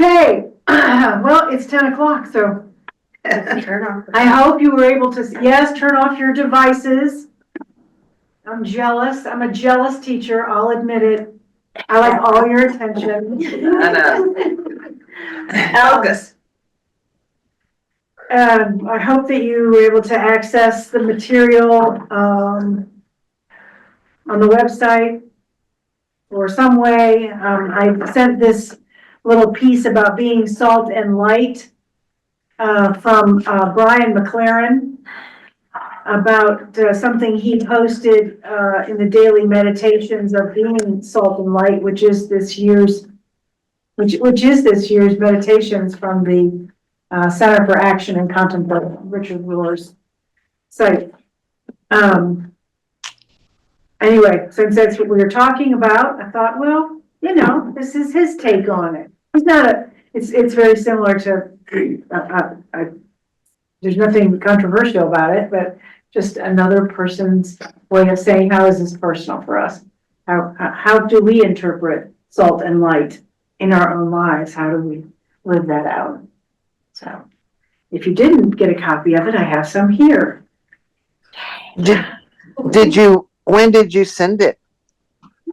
Okay, well, it's 10 o'clock, so Turn off. I hope you were able to, yes, turn off your devices. I'm jealous. I'm a jealous teacher. I'll admit it. I like all your attention. I know. August. I hope that you were able to access the material on the website or some way. I sent this little piece about being salt and light from Brian McLaren about something he posted in the daily meditations of being salt and light, which is this year's meditations from the Center for Action and Contemplation, Richard Wheeler's site. Anyway, since that's what we were talking about, I thought, well, you know, this is his take on it. It's not it's very similar to, there's nothing controversial about it, but just another person's way of saying, how is this personal for us? How do we interpret salt and light in our own lives? How do we live that out? So if you didn't get a copy of it, I have some here. When did you send it?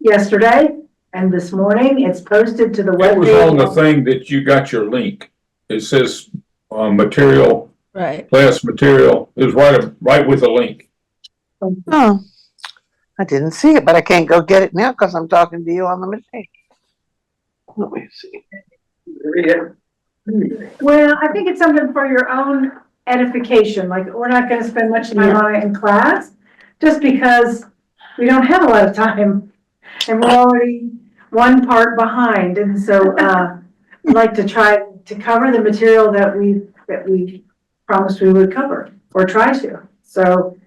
Yesterday and this morning, it's posted to the webpage. It was on the thing that you got your link. It says material, Right. class material. It was right with a link. Oh, I didn't see it, but I can't go get it now because I'm talking to you on the machine. Let me see. Read it. Well, I think it's something for your own edification. Like, we're not gonna spend much time on it in class, just because we don't have a lot of time. And we're already one part behind, and so, I'd like to try to cover the material that we promised we would cover, or try to. So,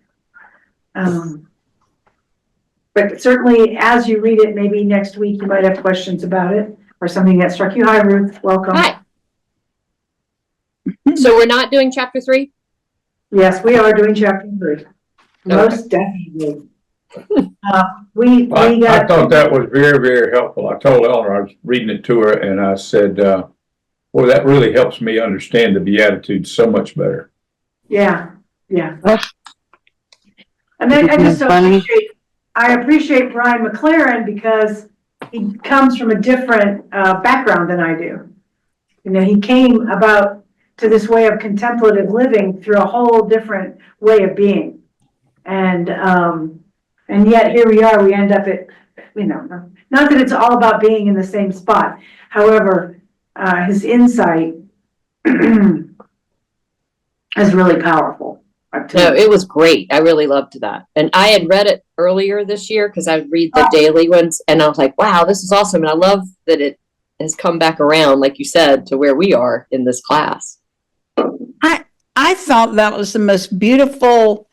but certainly, as you read it, maybe next week you might have questions about it, or something that struck you. Hi, Ruth, welcome. Hi. So we're not doing chapter 3? Yes, we are doing chapter 3. Most definitely. We I got. thought that was very, very helpful. I told Eleanor, I was reading it to her and I said, well, that really helps me understand the Beatitudes so much better. Yeah. And then I just appreciate Brian McLaren because he comes from a different background than I do. You know, he came about to this way of contemplative living through a whole different way of being. And yet here we are, we end up at, you know, not that it's all about being in the same spot. However, his insight is really powerful. No, it was great. I really loved that. And I had read it earlier this year because I would read the daily ones and I was like, wow, this is awesome. And I love that it has come back around, like you said, to where we are in this class. I thought that was the most beautiful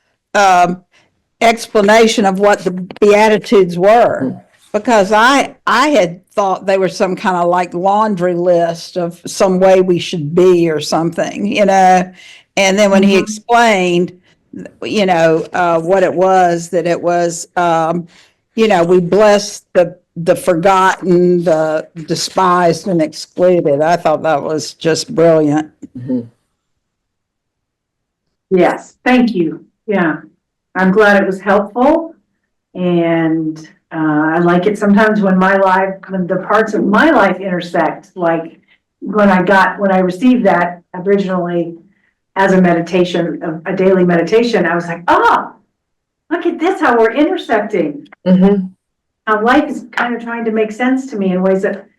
explanation of what the Beatitudes were, because I had thought they were some kind of like laundry list of some way we should be or something, you know. And then when he explained, you know, what it was, that it was, you know, we bless the forgotten, the despised and excluded. I thought that was just brilliant. Mm-hmm. Yes, thank you. Yeah, I'm glad it was helpful. And I like it sometimes when the parts of my life intersect, like when I received that originally as a meditation, a daily meditation, I was like, oh, look at this, how we're intersecting. Mm-hmm. How life is kind of trying to make sense to me in ways that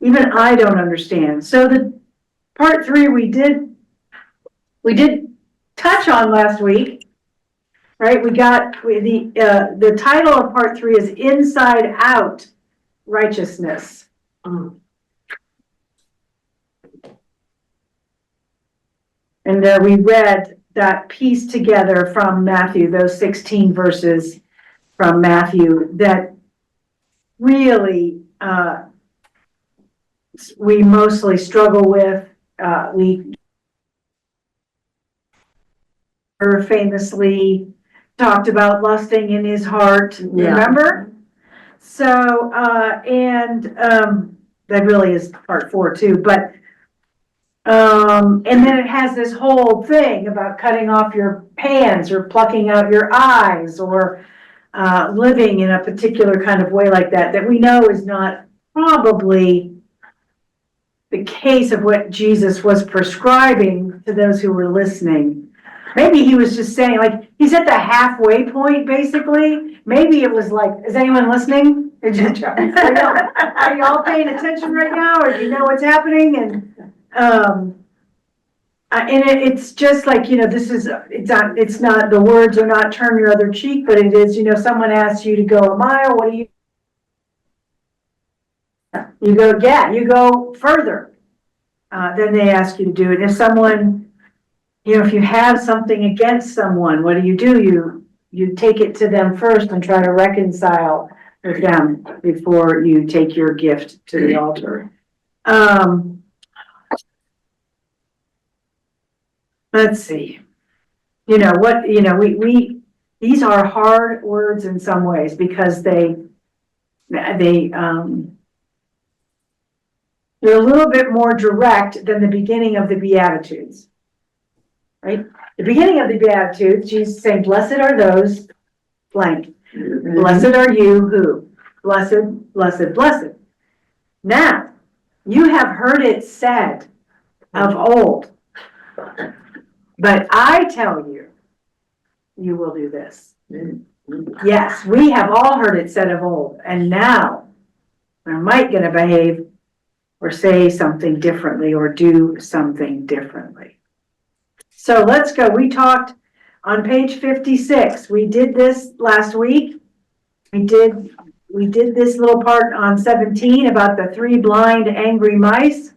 even I don't understand. So the part 3 we did touch on last week, right? The title of part 3 is Inside Out Righteousness. And we read that piece together from Matthew, those 16 verses from Matthew that really we mostly struggle with. We famously talked about lusting in his heart, remember? So, that really is part 4 too, but And then it has this whole thing about cutting off your hands or plucking out your eyes or living in a particular kind of way like that, that we know is not probably the case of what Jesus was prescribing to those who were listening. Maybe he was just saying, like, he's at the halfway point, basically. Maybe it was like, is anyone listening? Are y'all paying attention right now, or do you know what's happening? And it's just like, this is, it's not, the words are not turn your other cheek, but it is, someone asks you to go a mile, what do you go, yeah, you go further, than they ask you to do. And if someone, if you have something against someone, what do? You take it to them first and try to reconcile with them before you take your gift to the altar. Let's see. These are hard words in some ways because they're a little bit more direct than the beginning of the Beatitudes, right? The beginning of the Beatitudes, Jesus is saying, blessed are those blank. Blessed are you who? Blessed, blessed, blessed. Now, you have heard it said of old, but I tell you, you will do this. Yes, we have all heard it said of old, and now we're might gonna behave or say something differently or do something differently. So let's go. We talked on page 56. We did this last week. We did this little part on 17 about the 3 blind angry mice.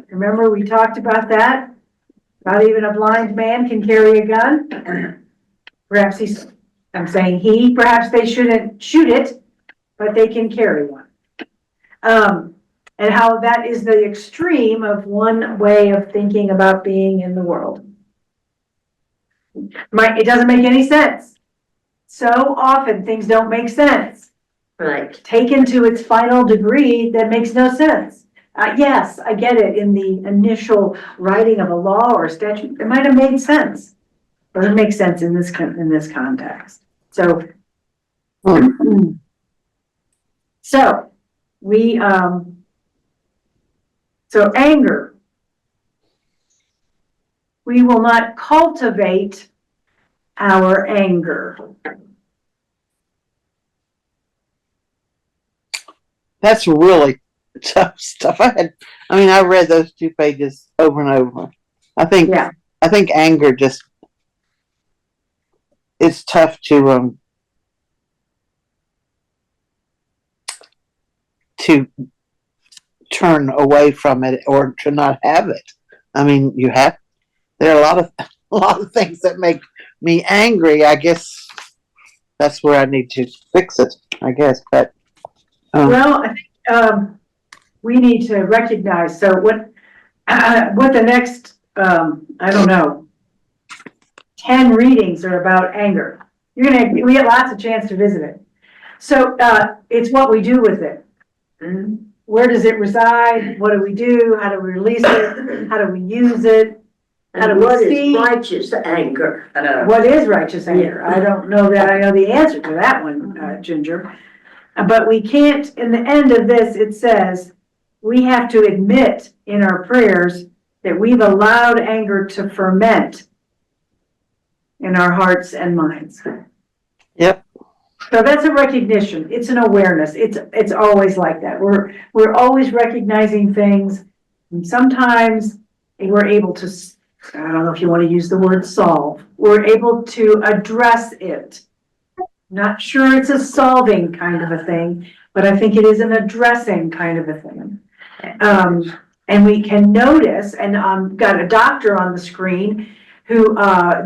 Remember we talked about that? Not even a blind man can carry a gun. Perhaps perhaps they shouldn't shoot it, but they can carry one. And how that is the extreme of one way of thinking about being in the world. It doesn't make any sense. So often things don't make sense. Right. Taken to its final degree, that makes no sense. Yes, I get it. In the initial writing of a law or a statute, it might have made sense. Doesn't make sense in this context. So, so anger. We will not cultivate our anger. That's really tough stuff. I read those 2 pages over and over. I think anger just, it's tough to turn away from it or to not have it. There are a lot of things that make me angry. I guess that's where I need to fix it, I guess, but. Well, I think, we need to recognize, so what the next, 10 readings are about anger. We get lots of chance to visit it. So, it's what we do with it. Where does it reside? What do we do? How do we release it? How do we use it? How do we see? What is righteous anger? What is righteous anger? I don't know that I know the answer to that one, Ginger. But we can't, in the end of this, it says, we have to admit in our prayers that we've allowed anger to ferment in our hearts and minds. Yep. So that's a recognition. It's an awareness. It's always like that. We're always recognizing things. And sometimes we're able to, I don't know if you want to use the word solve. We're able to address it. Not sure it's a solving kind of a thing, but I think it is an addressing kind of a thing. And we can notice, and got a doctor on the screen who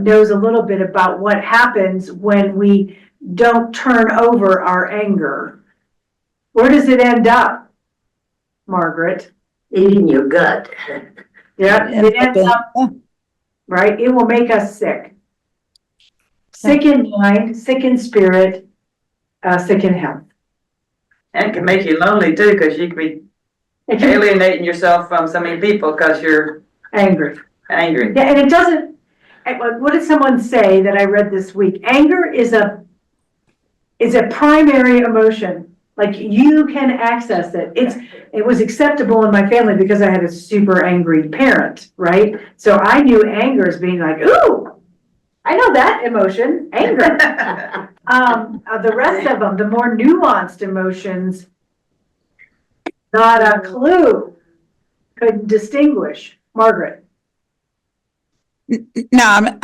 knows a little bit about what happens when we don't turn over our anger. Where does it end up, Margaret? Eating your gut. Yeah, it ends up, right? It will make us sick. Sick in mind, sick in spirit, sick in health. And it can make you lonely too, because you can be alienating yourself from so many people because you're Angry. Angry. Yeah, and it doesn't, what did someone say that I read this week? Anger is a primary emotion. Like you can access it. It was acceptable in my family because I had a super angry parent, right? So I knew anger as being like, ooh, I know that emotion, anger. The rest of them, the more nuanced emotions, not a clue, couldn't distinguish. Margaret. No,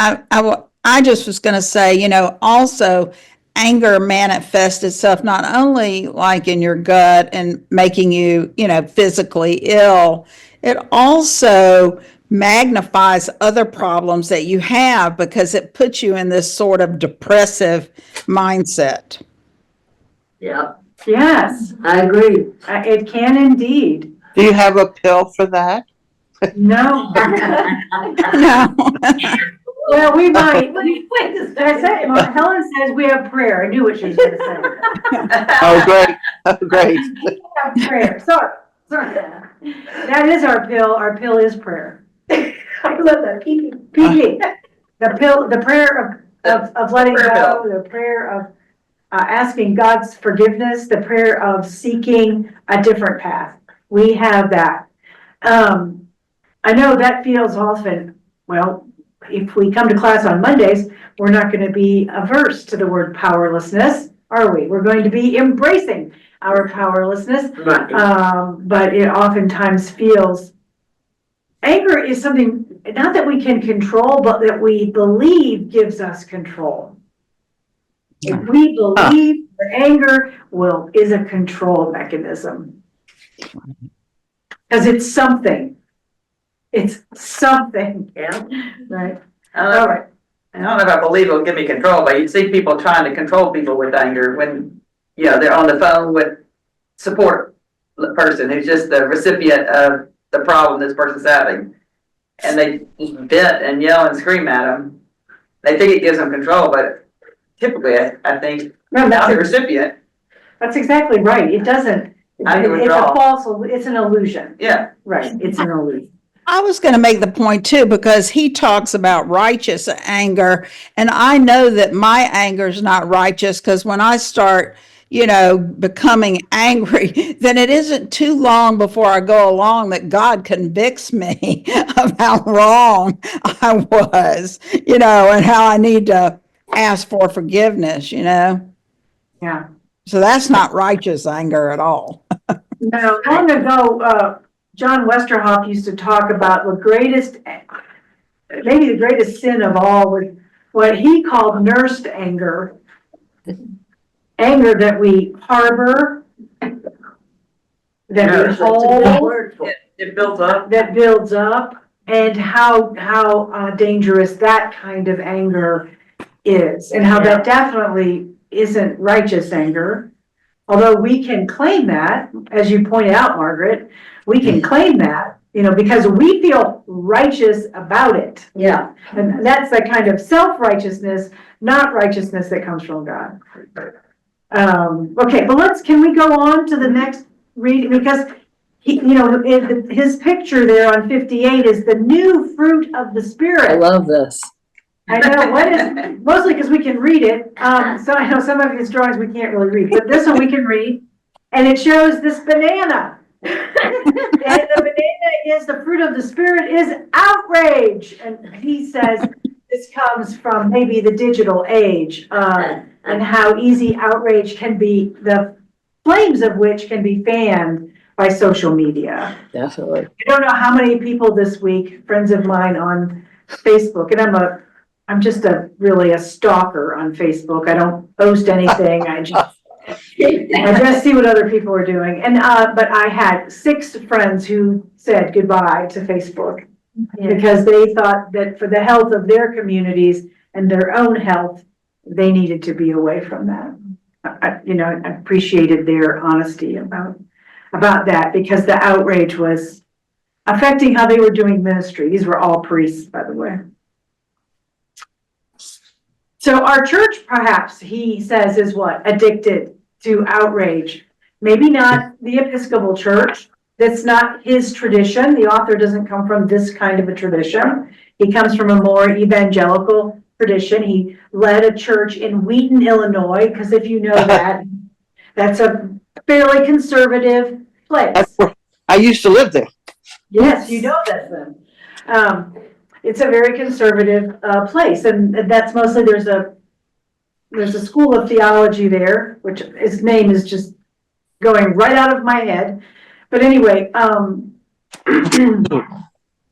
I just was going to say, also anger manifests itself not only like in your gut and making you, physically ill, it also magnifies other problems that you have because it puts you in this sort of depressive mindset. Yeah, Yes, I agree. it can indeed. Do you have a pill for that? No. No. Well, we might. That's it. Helen says we have prayer. I knew what she was gonna say. Oh, great, oh, great. We have prayer. Sorry. That is our pill. Our pill is prayer. I love that. PP. The pill, the prayer of letting Prayer go, the prayer of asking God's forgiveness, the prayer of seeking a different path. We have that. I know that feels often, well, if we come to class on Mondays, we're not going to be averse to the word powerlessness, are we? We're going to be embracing our powerlessness. Right. But it oftentimes feels, anger is something, not that we can control, but that we believe gives us control. If we believe that anger is a control mechanism. Because it's something. It's something, Yeah. right? I don't All know, right. I don't know if I believe it'll give me control, but you see people trying to control people with anger when, they're on the phone with support person who's just the recipient of the problem this person's having. And they just vent and yell and scream at them. They think it gives them control, but typically I think No, I'm the recipient. that's exactly right. It doesn't, I can it's a withdraw. false, it's an illusion. Yeah. Right, it's an illusion. I was going to make the point too, because he talks about righteous anger. And I know that my anger is not righteous because when I start, becoming angry, then it isn't too long before I go along that God convicts me of how wrong I was, and how I need to ask for forgiveness, Yeah. So that's not righteous anger at all. Now, long ago, John Westerhoff used to talk about maybe the greatest sin of all was what he called nursed anger. Anger that we harbor, that we hold, It builds up. that builds up, and how dangerous that kind of anger is, and how that definitely isn't righteous anger. Although we can claim that, as you pointed out, Margaret, we can claim that, because we feel righteous about it. Yeah. And that's the kind of self-righteousness, not righteousness that comes from God. Okay, but can we go on to the next reading? Because his picture there on 58 is the new fruit of the Spirit. I love this. I know, mostly because we can read it. So I know some of his drawings we can't really read, but this one we can read. And it shows this banana. And the banana is the fruit of the Spirit is outrage. And he says this comes from maybe the digital age, and how easy outrage can be, the flames of which can be fanned by social media. Definitely. I don't know how many people this week, friends of mine on Facebook, and I'm just really a stalker on Facebook. I don't post anything. I just see what other people are doing. And, but I had 6 friends who said goodbye to Facebook because they thought that for the health of their communities and their own health, they needed to be away from that. I appreciated their honesty about that, because the outrage was affecting how they were doing ministry. These were all priests, by the way. So our church, perhaps, he says, is what? Addicted to outrage. Maybe not the Episcopal Church, that's not his tradition. The author doesn't come from this kind of a tradition. He comes from a more evangelical tradition. He led a church in Wheaton, Illinois, because if you know that, that's a fairly conservative place. That's where I used to live there. Yes, you know that then. It's a very conservative, place, and that's mostly, there's a school of theology there, which its name is just going right out of my head. But anyway, and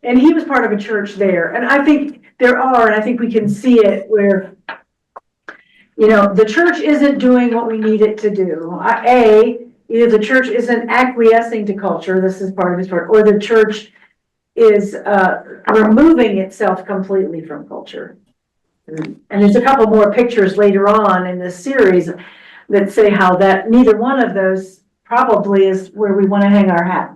he was part of a church there, and I think there are, and I think we can see it where, you know, the church isn't doing what we need it to do. Either the church isn't acquiescing to culture, this is part of his part, or the church is removing itself completely from culture. And there's a couple more pictures later on in this series that say how that neither one of those probably is where we want to hang our hat.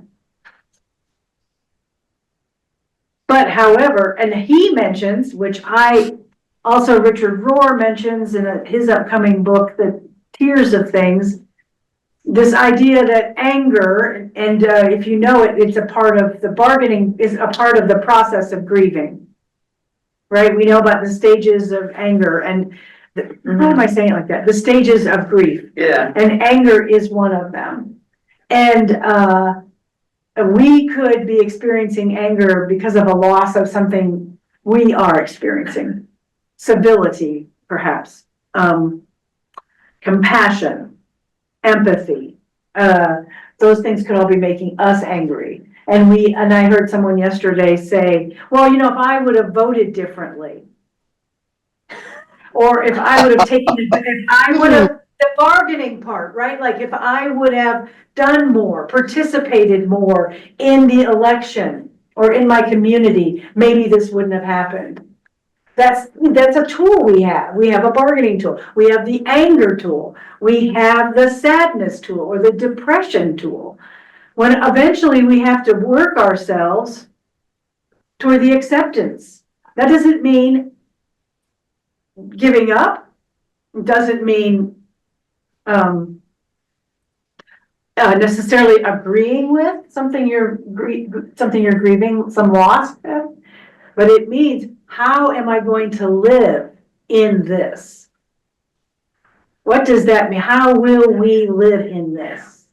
But however, and he mentions, which Richard Rohr mentions in his upcoming book, The Tears of Things, this idea that anger, and if you know it, it's a part of the bargaining, is a part of the process of grieving, right? We know about the stages of anger and, how am I saying it like that? The stages of grief. Yeah. And anger is one of them. And we could be experiencing anger because of a loss of something we are experiencing. Civility, perhaps. Compassion. Empathy. Those things could all be making us angry. And I heard someone yesterday say, well, you know, if I would have voted differently, or if I would have the bargaining part, right? Like if I would have done more, participated more in the election or in my community, maybe this wouldn't have happened. That's a tool we have. We have a bargaining tool. We have the anger tool. We have the sadness tool or the depression tool. When eventually we have to work ourselves toward the acceptance. That doesn't mean giving up. It doesn't mean necessarily agreeing with something you're grieving, some loss, but it means, how am I going to live in this? What does that mean? How will we live in this?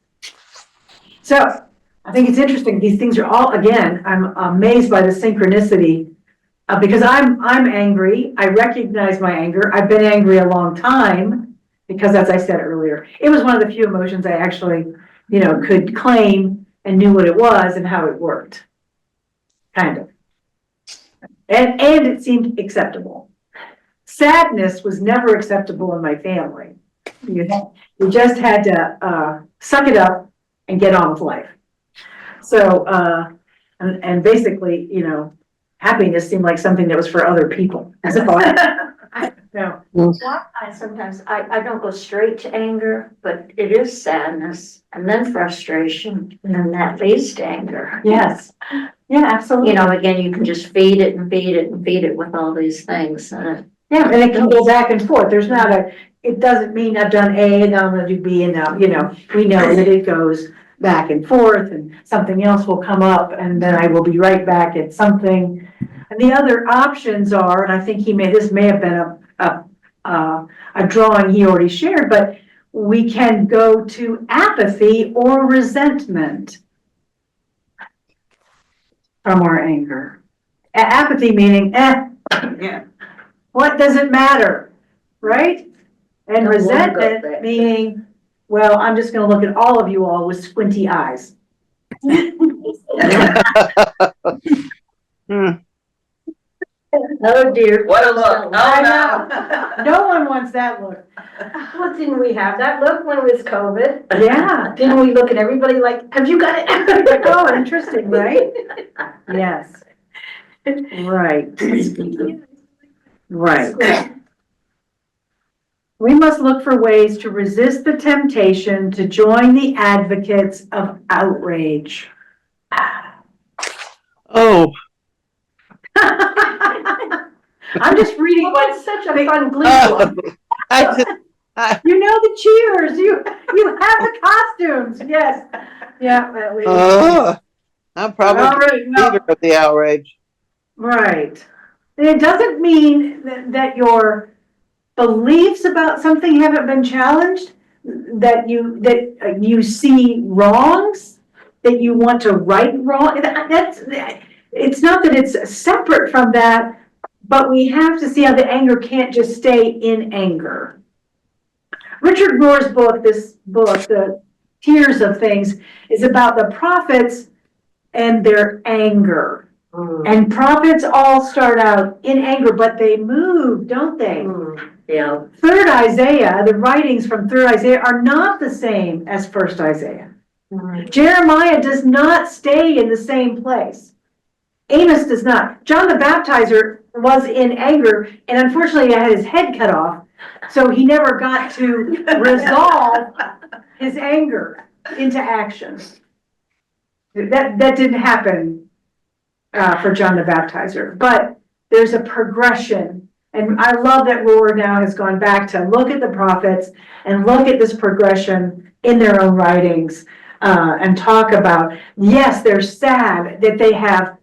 So I think it's interesting. These things are all, again, I'm amazed by the synchronicity because I'm angry. I recognize my anger. I've been angry a long time because, as I said earlier, it was one of the few emotions I actually, could claim and knew what it was and how it worked. Kind of. And it seemed acceptable. Sadness was never acceptable in my family. You just had to suck it up and get on with life. So, and basically, happiness seemed like something that was for other people. No. Sometimes I don't go straight to anger, but it is sadness and then frustration and then that leads to anger. Yes. Yeah, absolutely. Again, you can just feed it and feed it and feed it with all these things. Yeah, and it can go back and forth. There's not it doesn't mean I've done A and now I'm gonna do B and now, we know that it goes back and forth and something else will come up and then I will be right back at something. And the other options are, and I think this may have been a drawing he already shared, but we can go to apathy or resentment from our anger. Apathy meaning, Yeah. what does it matter, right? And Don't wanna go resentment back. meaning, well, I'm just gonna look at all of you all with squinty eyes. Oh dear. What a look. I Oh, no. No one wants that look. Well, didn't we have that look when it was COVID? Yeah. Didn't we look at everybody like, have you got it? Oh, interesting, right? Yes. Right. Right. We must look for ways to resist the temptation to join the advocates of outrage. Oh, I'm just reading Well, what that's such a fun glee oh, one. I just, You know the cheers, you have the costumes, yes. Yeah. I'm probably All right, the well, leader of the outrage. right. And it doesn't mean that your beliefs about something haven't been challenged, that you see wrongs, that you want to right wrong. It's not that it's separate from that, but we have to see how the anger can't just stay in anger. Richard Rohr's book, The Tears of Things, is about the prophets and their anger. And prophets all start out in anger, but they move, don't they? Yeah. Third Isaiah, the writings from Third Isaiah are not the same as First Isaiah. Jeremiah does not stay in the same place. Amos does not. John the Baptizer was in anger, and unfortunately had his head cut off, so he never got to resolve his anger into action. That didn't happen for John the Baptizer, but there's a progression. And I love that Rohr now has gone back to look at the prophets and look at this progression in their own writings and talk about, yes, they're sad that they have,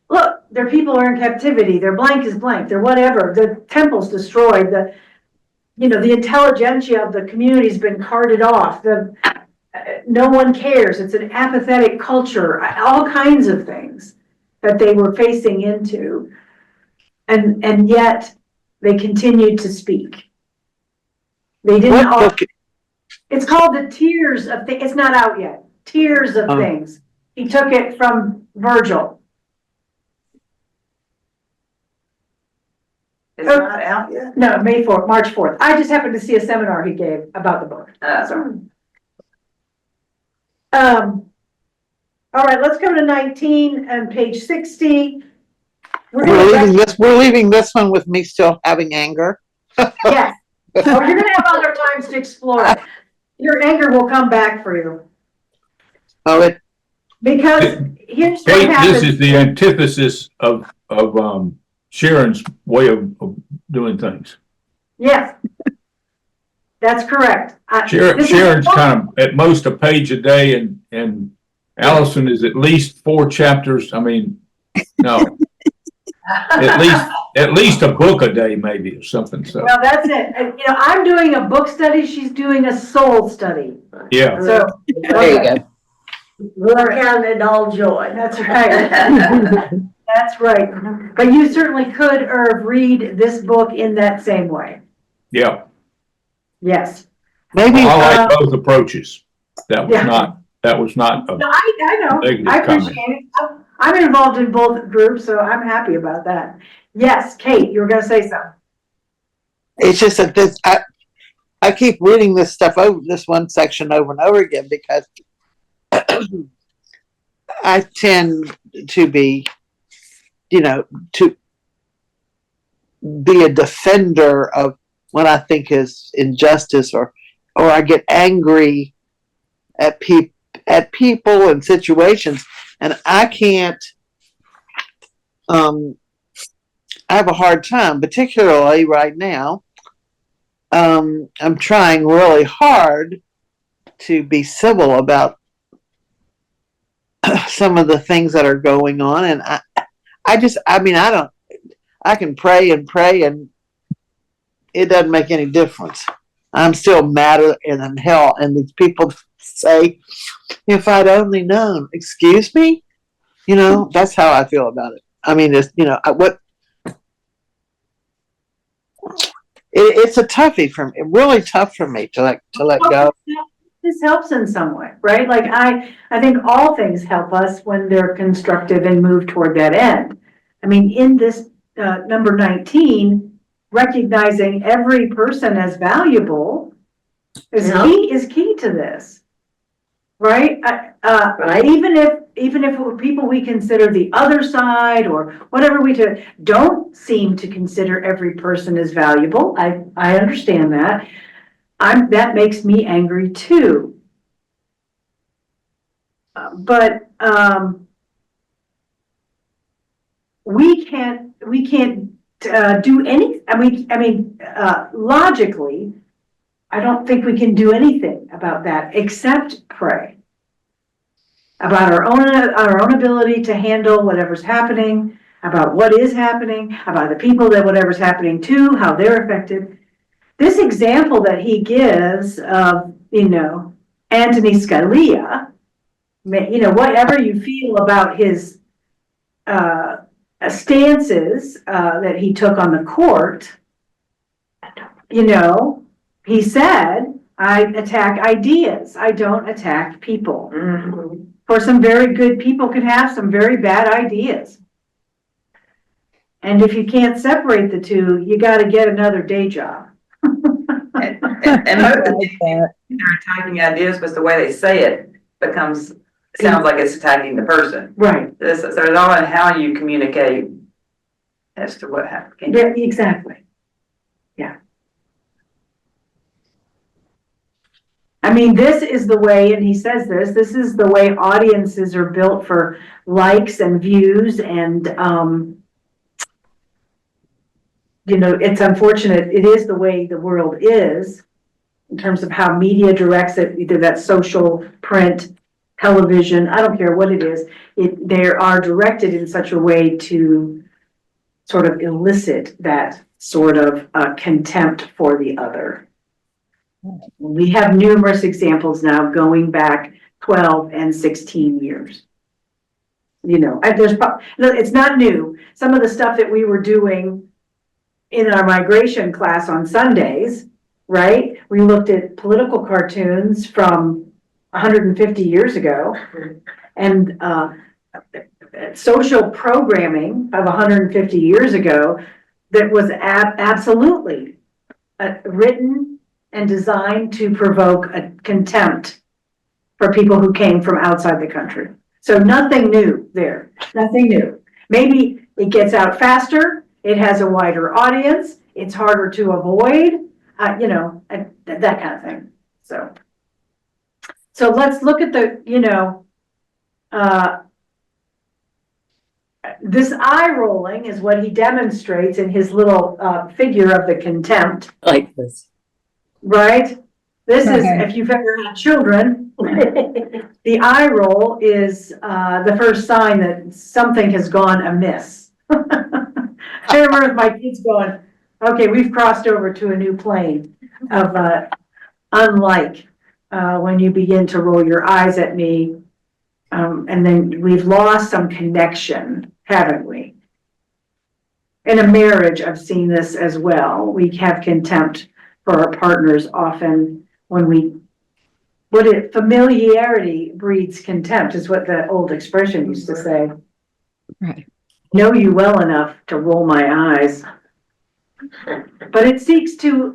look, their people are in captivity, their blank is blank, their whatever, the temple's destroyed, the intelligentsia of the community's been carted off, no one cares, it's an apathetic culture, all kinds of things that they were facing into. And yet they continued to speak. They didn't all, it's called The Tears of Things, it's not out yet. Tears of Things. He took it from Virgil. It's not out yet? No, March 4th. I just happened to see a seminar he gave about the book. So. All right, let's go to 19 and page 60. We're leaving this one with me still having anger. Yes. Oh, you're gonna have other times to explore it. Your anger will come back for you. Because here's what Kate, happens. this is the antithesis of Sharon's way of doing things. Yes. That's correct. Sharon's kind of at most a page a day, and Allison is at least 4 chapters. I mean, no, at least a book a day, maybe, or something. So, Well, that's it. And, I'm doing a book study. She's doing a soul study. yeah. So There you go. We'll count it all joy. that's right. That's right. But you certainly could, Irv, read this book in that same way. Yeah. Yes. Maybe I like both approaches. That was Yeah. not a No, I know. negative I comment. appreciate it. I'm involved in both groups, so I'm happy about that. Yes, Kate, you were gonna say something. it's just that I keep reading this stuff over, this one section over and over again, because I tend to be, to be a defender of what I think is injustice, or I get angry at people and situations, and I can't. I have a hard time, particularly right now. I'm trying really hard to be civil about some of the things that are going on, and I can pray and pray, and it doesn't make any difference. I'm still madder than hell, and these people say, if I'd only known. Excuse me? That's how I feel about it. I mean, it's it's a toughie for me, really tough for me to let go. This helps in some way, right? Like I think all things help us when they're constructive and move toward that end. I mean, in this number 19, recognizing every person as valuable is key to this, right? Right. Even if we're people we consider the other side or whatever we don't seem to consider every person as valuable. I understand that. That makes me angry too. But we can't do any. I mean, logically, I don't think we can do anything about that except pray. About our own ability to handle whatever's happening, about what is happening, about the people that whatever's happening to, how they're affected. This example that he gives of, Anthony Scalia, whatever you feel about his stances that he took on the court, he said, I attack ideas, I don't attack people. Mhm. For some very good people can have some very bad ideas. And if you can't separate the two, you gotta get another day job. And most of the they're attacking ideas, but the way they say it sounds like it's attacking the person. Right, So it's all in how you communicate as to what happened. yeah, exactly. Yeah. I mean, this is the way, and he says this is the way audiences are built for likes and views and, it's unfortunate. It is the way the world is in terms of how media directs it, either that's social, print, television, I don't care what it is. They are directed in such a way to sort of elicit that sort of contempt for the other. We have numerous examples now going back 12 and 16 years. It's not new. Some of the stuff that we were doing in our migration class on Sundays, right? We looked at political cartoons from 150 years ago and social programming of 150 years ago that was absolutely written and designed to provoke a contempt for people who came from outside the country. So nothing new there, nothing new. Maybe it gets out faster, it has a wider audience, it's harder to avoid, that kind of thing. So let's look at this eye rolling is what he demonstrates in his little figure of the contempt. I like this. Right? This is, if you've ever had children, the eye roll is the first sign that something has gone amiss. I remember with my kids going, okay, we've crossed over to a new plane of unlike when you begin to roll your eyes at me. And then we've lost some connection, haven't we? In a marriage, I've seen this as well. We have contempt for our partners often when familiarity breeds contempt is what the old expression used to say. Right. Know you well enough to roll my eyes. But it seeks to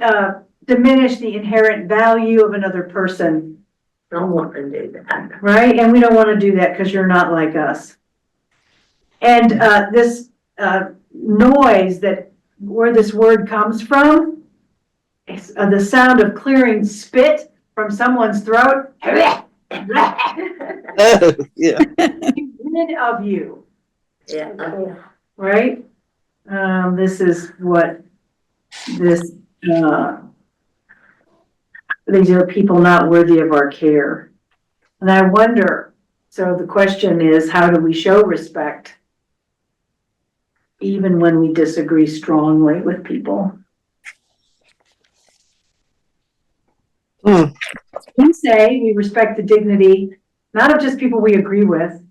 diminish the inherent value of another person. Don't want to do that. Right? And we don't want to do that because you're not like us. And this noise where this word comes from, is the sound of clearing spit from someone's throat. Yeah. Rid of you, Yeah. right? This is what these are people not worthy of our care. And I wonder, so the question is, how do we show respect even when we disagree strongly with people? We say we respect the dignity, not of just people we agree with.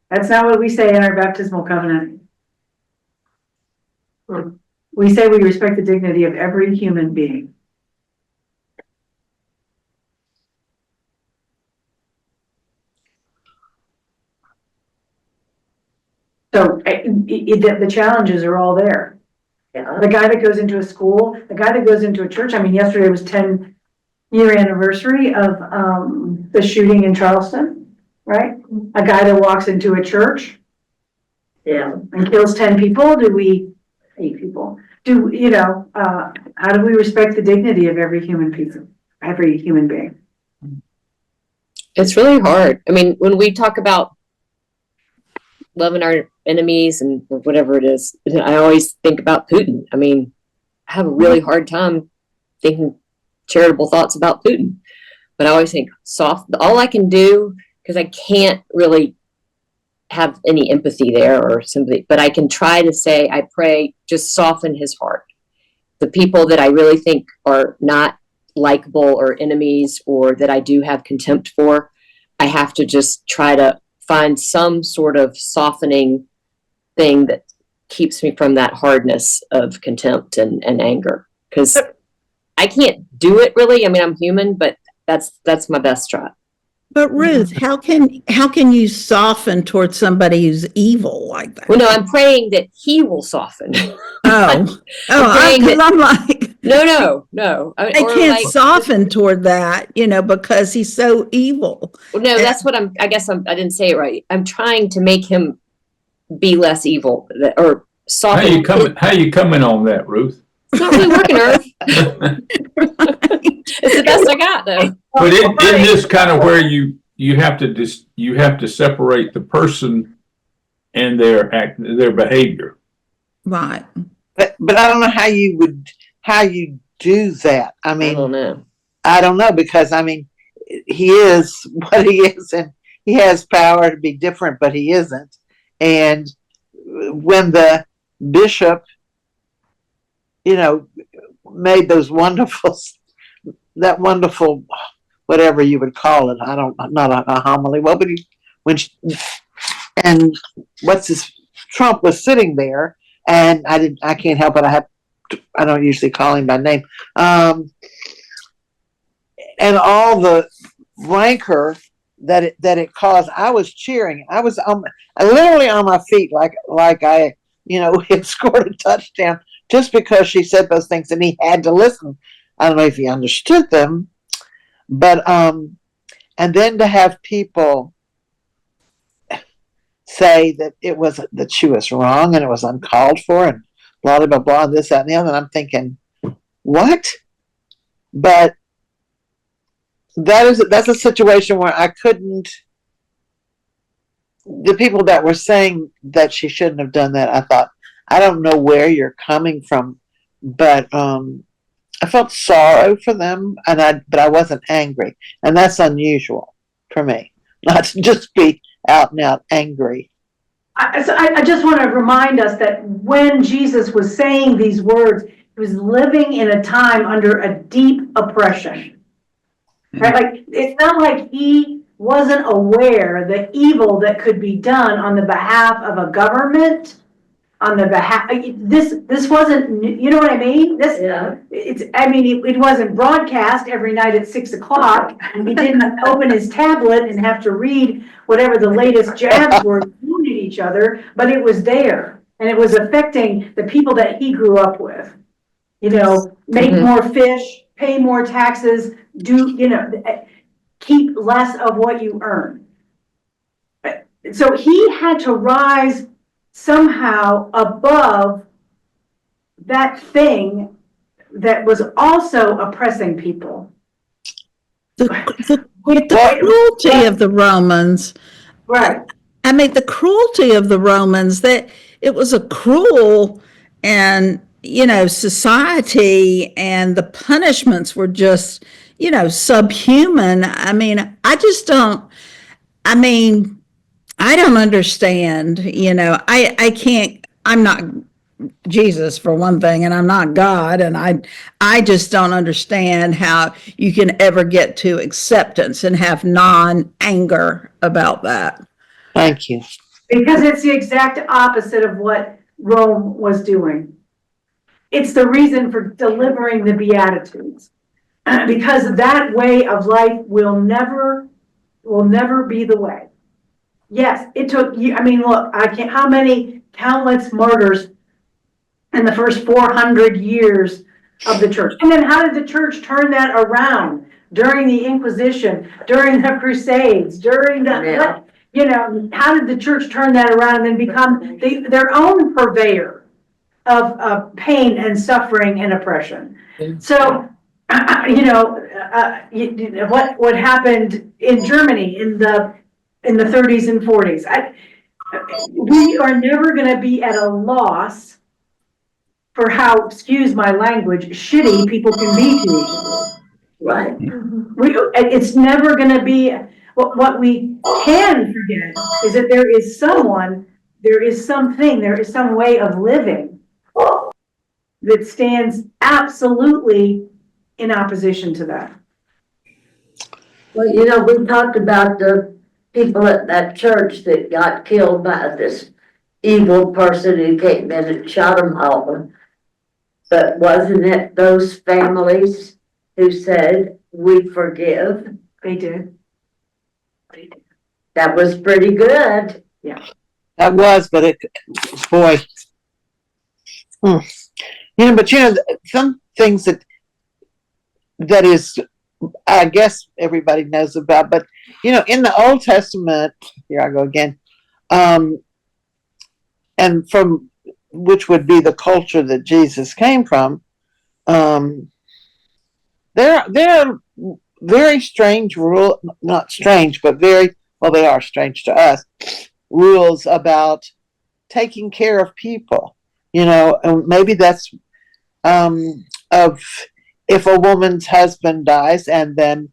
That's not what we say in our baptismal covenant. We say we respect the dignity of every human being. So the challenges are all there. Yeah. The guy that goes into a school, the guy that goes into a church. I mean, yesterday was 10-year anniversary of the shooting in Charleston, right? A guy that walks into a church, Yeah. and kills 10 people. 8 people? How do we respect the dignity of every human being? It's really hard. I mean, when we talk about loving our enemies and whatever it is, I always think about Putin. I mean, I have a really hard time thinking charitable thoughts about Putin. But I always think all I can do, because I can't really have any empathy there or sympathy, but I can try to say, I pray, just soften his heart. The people that I really think are not likable or enemies, or that I do have contempt for, I have to just try to find some sort of softening thing that keeps me from that hardness of contempt and anger. Because I can't do it really. I mean, I'm human, but that's my best try. But Ruth, how can you soften towards somebody who's evil like that? Well, no, I'm praying that he will soften. Oh, praying because that- I'm like, No. I Or can't like- soften toward that, because he's so evil. No, that's what I didn't say it right. I'm trying to make him be less evil, or soften. How you coming on that, Ruth? It's not really working, Irv. It's the best I got, though. But isn't this kind of where you have to separate the person and their behavior? Right. But I don't know how you do that. I I mean, don't know. I don't know, because I mean, he is what he is, and he has power to be different, but he isn't. And when the bishop, made those wonderful, whatever you would call it, not a homily. What would and Trump was sitting there, and I can't help it. I don't usually call him by name. And all the rancor that it caused, I was cheering. I was literally on my feet, like I, had scored a touchdown just because she said those things, and he had to listen. I don't know if he understood them, but and then to have people say that she was wrong and it was uncalled for and blah blah blah, and this, that, and the other, and I'm thinking, what? But that's a situation where I couldn't. The people that were saying that she shouldn't have done that, I thought, I don't know where you're coming from, but I felt sorrow for them, but I wasn't angry, and that's unusual for me, not to just be out and out angry. I just want to remind us that when Jesus was saying these words, he was living in a time under a deep oppression. Right? Like, it's not like he wasn't aware the evil that could be done on the behalf of a government, this wasn't, you know what I mean? It wasn't broadcast every night at 6:00. He didn't open his tablet and have to read whatever the latest jabs were at each other, but it was there, and it was affecting the people that he grew up with. Make more fish, pay more taxes, keep less of what you earn. So he had to rise somehow above that thing that was also oppressing people. The cruelty of the Romans. Right. I mean, the cruelty of the Romans, that it was a cruel and, society, and the punishments were just, subhuman. I mean, I don't understand, I can't, I'm not Jesus for one thing, and I'm not God, and I just don't understand how you can ever get to acceptance and have non-anger about that. Thank you. Because it's the exact opposite of what Rome was doing. It's the reason for delivering the Beatitudes. Because that way of life will never be the way. Yes, it took you, look, how many countless martyrs in the first 400 years of the church? And then how did the church turn that around during the Inquisition, during the Crusades, during the, how did the church turn that around and then become their own purveyor of pain and suffering and oppression? So, what happened in Germany in the 30s and 40s. We are never going to be at a loss for how, excuse my language, shitty people can be to each other. Right. It's never gonna be, what we can forget is that there is someone, there is something, there is some way of living that stands absolutely in opposition to that. Well, you know, we talked about the people at that church that got killed by this evil person who came in and shot them all. But wasn't it those families who said, we forgive? They did. That was pretty good. That was, but it, boy. You know, but you know, some things that is, I guess everybody knows about, but you know, in the Old Testament, here I go again, and from which would be the culture that Jesus came from, there are very strange rule, not strange, but very, well, they are strange to us, rules about taking care of people, you know, and maybe that's of if a woman's husband dies and then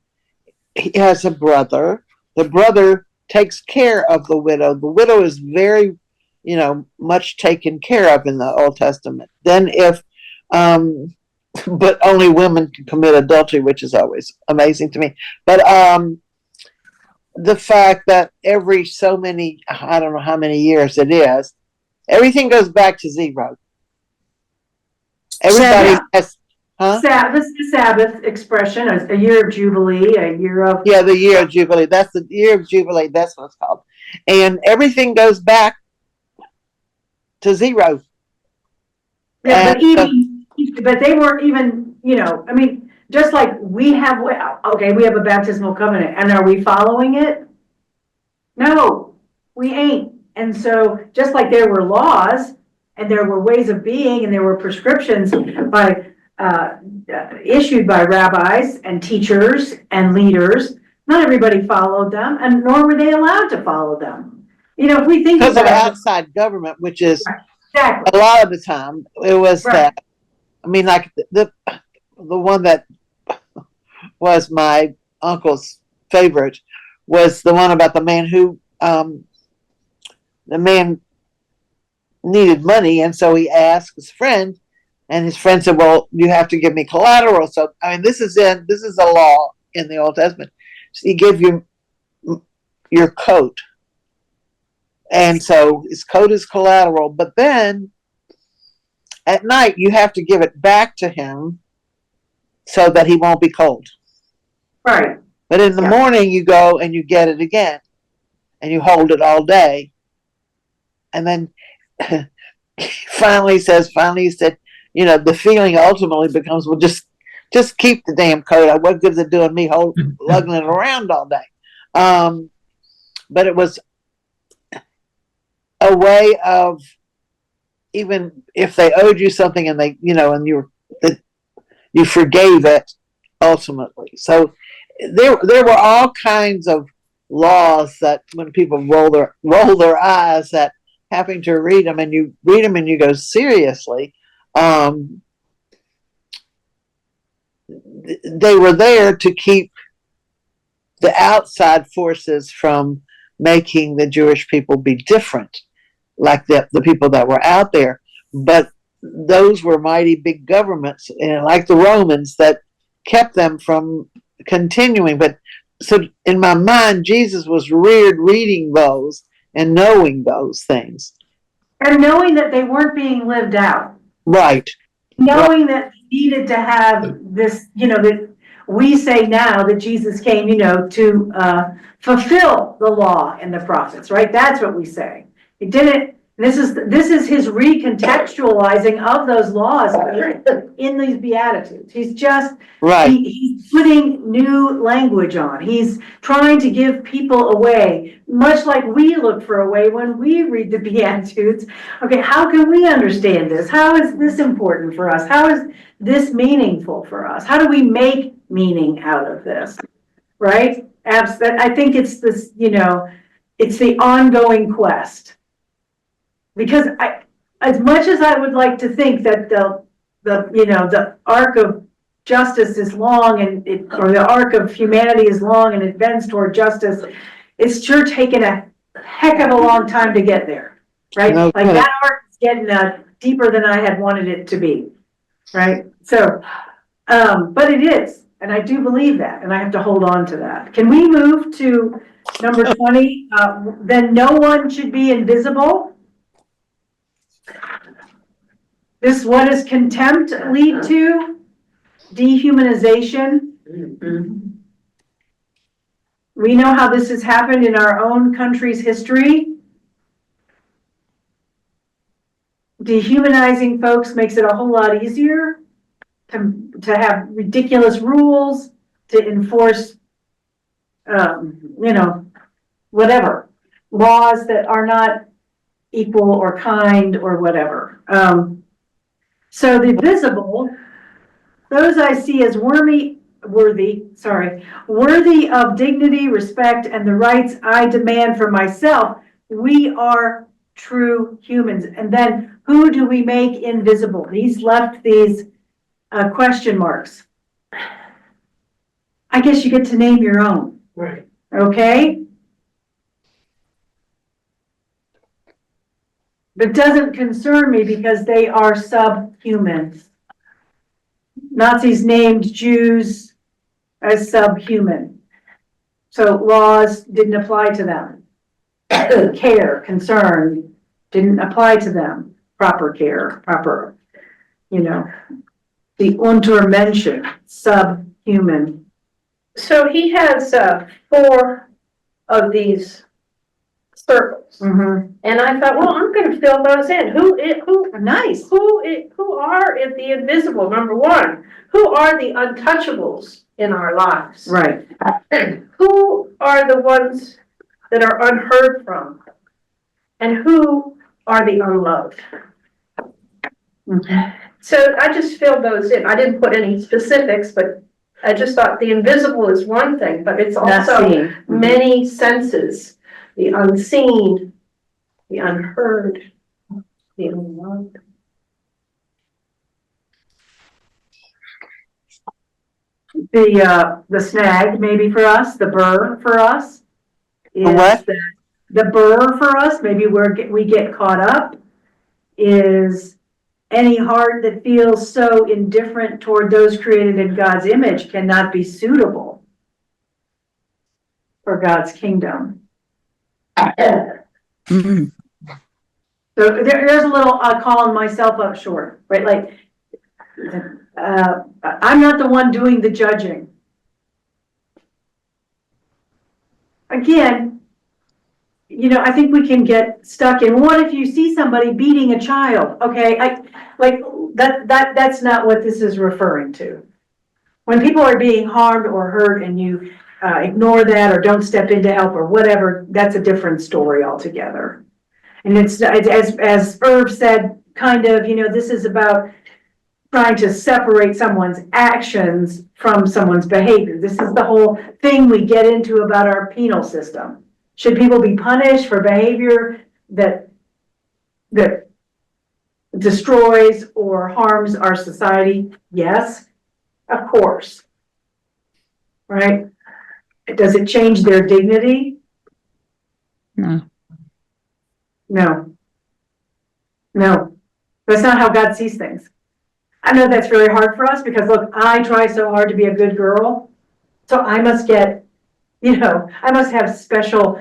he has a brother, the brother takes care of the widow. The widow is very, you know, much taken care of in the Old Testament. Then if, but only women can commit adultery, which is always amazing to me. But the fact that every so many, I don't know how many years it is, everything goes back to zero. Everybody has, huh? Sabbath, the Sabbath expression, a year of Jubilee, a year of. Yeah, the year of Jubilee. That's the year of Jubilee. That's what it's called. And everything goes back to zero. Yeah, And, but they weren't even, you know, I mean, just like we have, okay, we have a baptismal covenant, and are we following it? No, we ain't. And so, just like there were laws, and there were ways of being, and there were prescriptions by, issued by rabbis and teachers and leaders, not everybody followed them, and nor were they allowed to follow them. You know, if we think because of about it, outside government, which is exactly, a lot of the time, it was Right. that. I mean, like the one that was my uncle's favorite was the one about the man who, the man needed money, and so he asked his friend, and his friend said, "Well, you have to give me collateral." So, I mean, this is a law in the Old Testament. So he gave you your coat, and so his coat is collateral. But then at night, you have to give it back to him so that he won't be cold. right. But in the Yeah. morning, you go and you get it again, and you hold it all day, and then finally he said, you know, the feeling ultimately becomes, well, just keep the damn coat. What good is it doing me lugging it around all day? But it was a way of, even if they owed you something and they, you know, and you forgave it ultimately. So there were all kinds of laws that when people roll their eyes at having to read them, and you read them and you go, seriously, they were there to keep the outside forces from making the Jewish people be different, like the people that were out there. But those were mighty big governments, and like the Romans, that kept them from continuing. But so in my mind, Jesus was reared reading those and knowing those things. And knowing that they weren't being lived out. Right. Knowing that they needed to have this, you know, that we say now that Jesus came, you know, to fulfill the law and the prophets, right? That's what we say. He didn't, this is his recontextualizing of those laws in these Beatitudes. He's just, Right. he's putting new language on. He's trying to give people a way, much like we look for a way when we read the Beatitudes. Okay, how can we understand this? How is this important for us? How is this meaningful for us? How do we make meaning out of this? Right? I think it's this, you know, it's the ongoing quest. Because as much as I would like to think that the you know, the arc of justice is long and or the arc of humanity is long and it bends toward justice, it's sure taken a heck of a long time to get there, right? No Like kidding. that arc is getting deeper than I had wanted it to be, right? So, but it is, and I do believe that, and I have to hold on to that. Can we move to number 20? Then no one should be invisible. What does contempt lead to? Dehumanization. We know how this has happened in our own country's history. Dehumanizing folks makes it a whole lot easier to have ridiculous rules, to enforce, whatever, laws that are not equal or kind or whatever. So the visible, those I see as worthy of dignity, respect, and the rights I demand for myself. We are true humans. And then who do we make invisible? He's left these question marks. I guess you get to name your own. Right. Okay? But it doesn't concern me because they are subhuman. Nazis named Jews as subhuman. So laws didn't apply to them. Care, concern didn't apply to them. Proper care, proper, the Untermenschen, subhuman. So he has 4 of these circles. Mm-hmm. And I thought, well, I'm gonna fill those in. Nice. Who are the invisible, number 1? Who are the untouchables in our lives? Right. Who are the ones that are unheard from? And who are the unloved? Mm-hmm. So I just filled those in. I didn't put any specifics, but I just thought the invisible is one thing, but it's also many senses. The unseen, the unheard, the unloved. The snag maybe for us, the burr for us. Is what? The burr for us, maybe we get caught up, is any heart that feels so indifferent toward those created in God's image cannot be suitable for God's kingdom. Mhm. So there's a little calling myself up short, right? Like, I'm not the one doing the judging. Again, I think we can get stuck in, what if you see somebody beating a child? Okay, that's not what this is referring to. When people are being harmed or hurt and you ignore that or don't step in to help or whatever, that's a different story altogether. And it's as Irv said, kind of, this is about trying to separate someone's actions from someone's behavior. This is the whole thing we get into about our penal system. Should people be punished for behavior that destroys or harms our society? Yes, of course. Right? Does it change their dignity? No. No. That's not how God sees things. I know that's very hard for us because look, I try so hard to be a good girl. So I must get, I must have special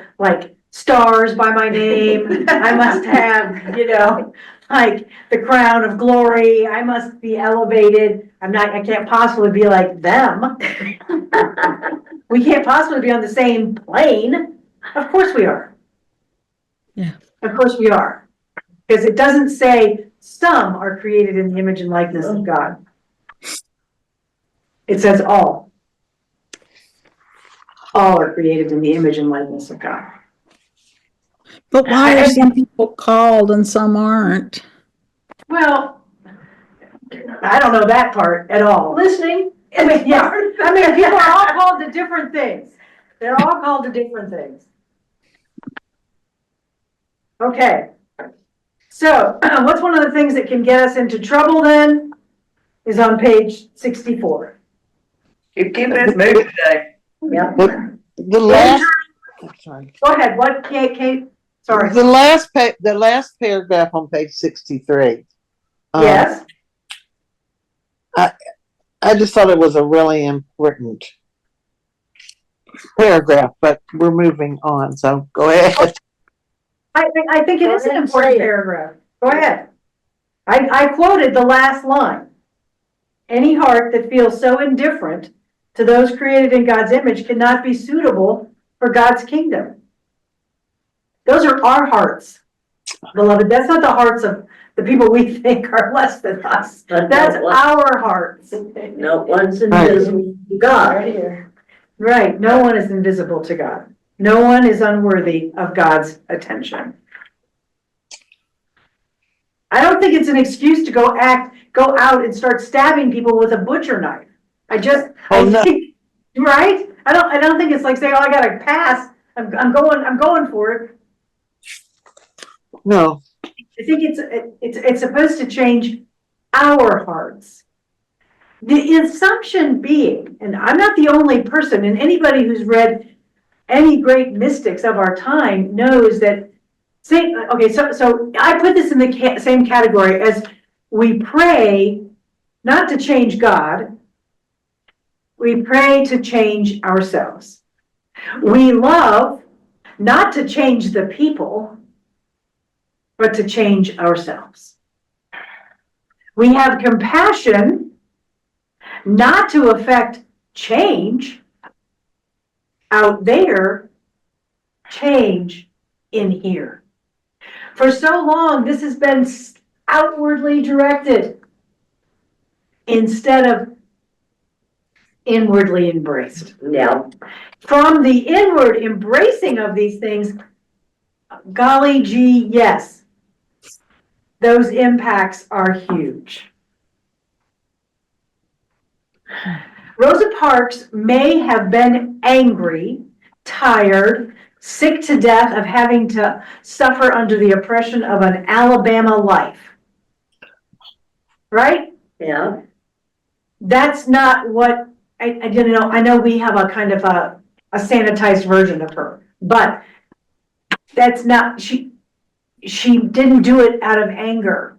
stars by my name. I must have, like the crown of glory. I must be elevated. I can't possibly be like them. We can't possibly be on the same plane. Of course we are. Yeah. Of course we are. Because it doesn't say some are created in the image and likeness of God. It says all. All are created in the image and likeness of God. But why are some people called and some aren't? Well, I don't know that part at all. Listening. Yeah. People are all called to different things. They're all called to different things. Okay. So what's one of the things that can get us into trouble then is on page 64. Keep it moving today. Yeah. The last, sorry. Go ahead, what, Kate? Sorry. The last paragraph on page 63. Yes? I just thought it was a really important paragraph, but we're moving on, so go ahead. I think it is an important paragraph. Go ahead. I quoted the last line. Any heart that feels so indifferent to those created in God's image cannot be suitable for God's kingdom. Those are our hearts, beloved. That's not the hearts of the people we think are less than us. But That's no one- our hearts. No one's invisible to God. Right. No one is invisible to God. No one is unworthy of God's attention. I don't think it's an excuse to go out and start stabbing people with a butcher knife. I no. think, right? I don't think it's like saying, oh, I gotta pass. I'm going for it. No, I think it's supposed to change our hearts. The assumption being, and I'm not the only person, and anybody who's read any great mystics of our time knows that, so I put this in the same category as we pray not to change God, we pray to change ourselves. We love not to change the people, but to change ourselves. We have compassion not to affect change out there, change in here. For so long, this has been outwardly directed instead of inwardly embraced. Yeah, From the inward embracing of these things, golly gee, yes, those impacts are huge. Rosa Parks may have been angry, tired, sick to death of having to suffer under the oppression of an Alabama life. Right? yeah. That's not what, I know we have a kind of a sanitized version of her, but that's not, she didn't do it out of anger.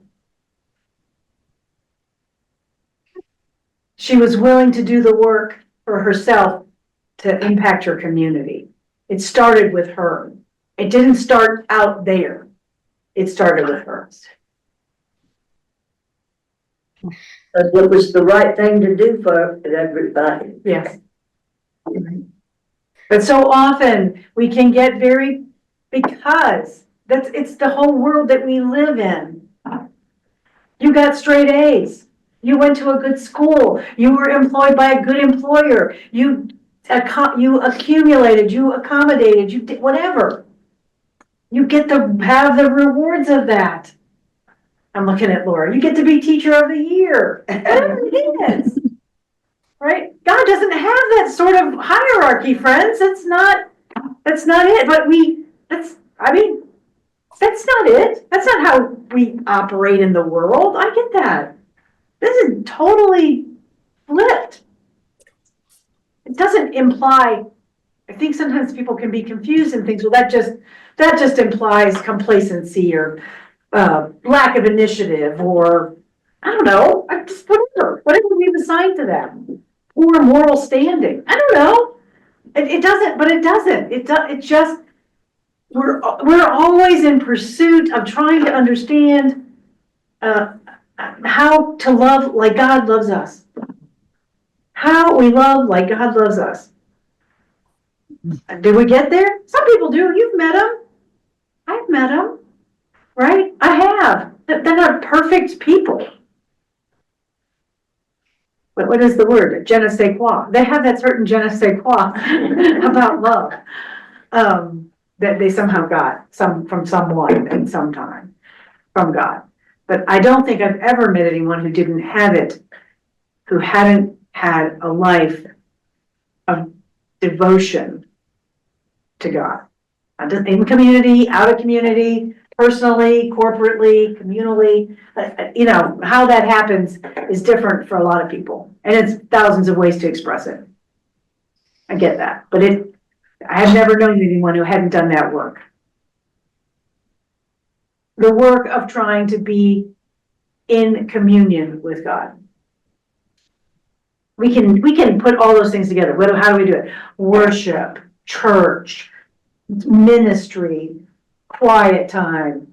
She was willing to do the work for herself to impact her community. It started with her. It didn't start out there. It started with her. But it was the right thing to do for everybody. Yes. But so often we can get because it's the whole world that we live in. You got straight A's. You went to a good school. You were employed by a good employer. You accumulated, you accommodated, you did whatever. You get to have the rewards of that. I'm looking at Laura. You get to be teacher of the year. Whatever it is. Right? God doesn't have that sort of hierarchy, friends. That's not it. But that's not it. That's not how we operate in the world. I get that. This is totally flipped. It doesn't imply, I think sometimes people can be confused and think, well, that just implies complacency or lack of initiative, or I don't know, just whatever we've assigned to them, or moral standing. I don't know. It doesn't, but it doesn't. It just, we're always in pursuit of trying to understand how to love like God loves us. How we love like God loves us. Did we get there? Some people do. You've met them. I've met them. Right? I have. They're not perfect people. But what is the word? Je ne sais quoi. They have that certain je ne sais quoi about love that they somehow got from someone and sometime from God. But I don't think I've ever met anyone who didn't have it, who hadn't had a life of devotion to God. In community, out of community, personally, corporately, communally, you know, how that happens is different for a lot of people. And it's thousands of ways to express it. I get that, but I have never known anyone who hadn't done that work. The work of trying to be in communion with God. We can put all those things together. How do we do it? Worship, church, ministry, quiet time,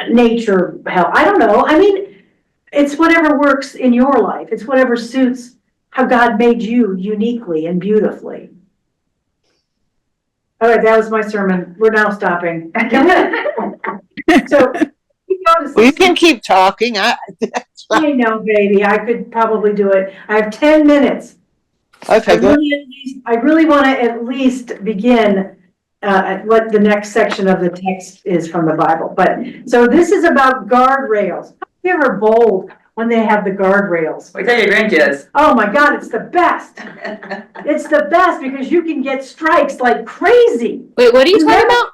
nature, hell, I don't know. I mean, it's whatever works in your life. It's whatever suits how God made you uniquely and beautifully. All right, that was my sermon. We're now stopping. So, Well, you can keep talking. I know, baby. I could probably do it. I have 10 minutes. Okay, go. I really want to at least begin at what the next section of the text is from the Bible. But so this is about guardrails. Have you ever bowled when they have the guardrails? We tell your grandkids. Oh my God, it's the best. It's the best because you can get strikes like crazy. Wait, what are you talking about?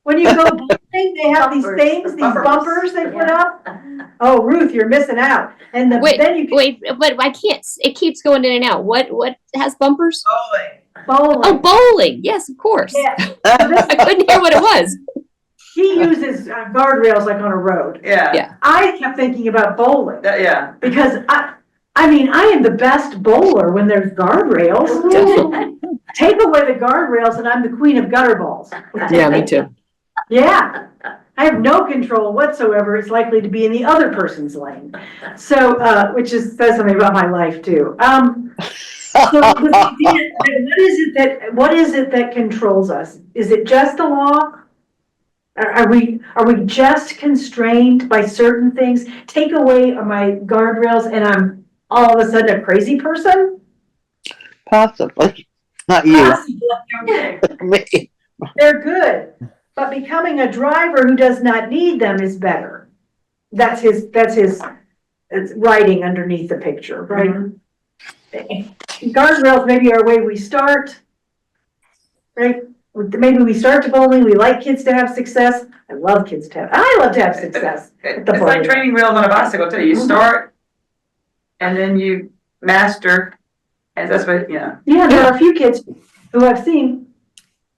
When you go bowling, they have these things, these bumpers they put up. Oh, Ruth, you're missing out. And then you can Wait, but I can't. It keeps going in and out. What has bumpers? bowling. Oh, bowling. Yes, of course. Yeah. I couldn't hear what it was. He uses guardrails like on a road. Yeah. Yeah. I kept thinking about bowling Yeah. because I mean, I am the best bowler when there's guardrails. Take away the guardrails and I'm the queen of gutter balls. Yeah, me too. Yeah. I have no control whatsoever. It's likely to be in the other person's lane. So, which says something about my life too. So what is it that controls us? Is it just the law? Are we just constrained by certain things? Take away my guardrails and I'm all of a sudden a crazy person? Possibly. Not you. Possibly. Me. They're good, but becoming a driver who does not need them is better. That's his it's writing underneath the picture, right? Guardrails maybe are a way we start, right? Maybe we start to bowling. We like kids to have success. I love to have success. It's like training wheels on a bicycle too. You start and then you master, and that's what, you know. Yeah, there are a few kids who I've seen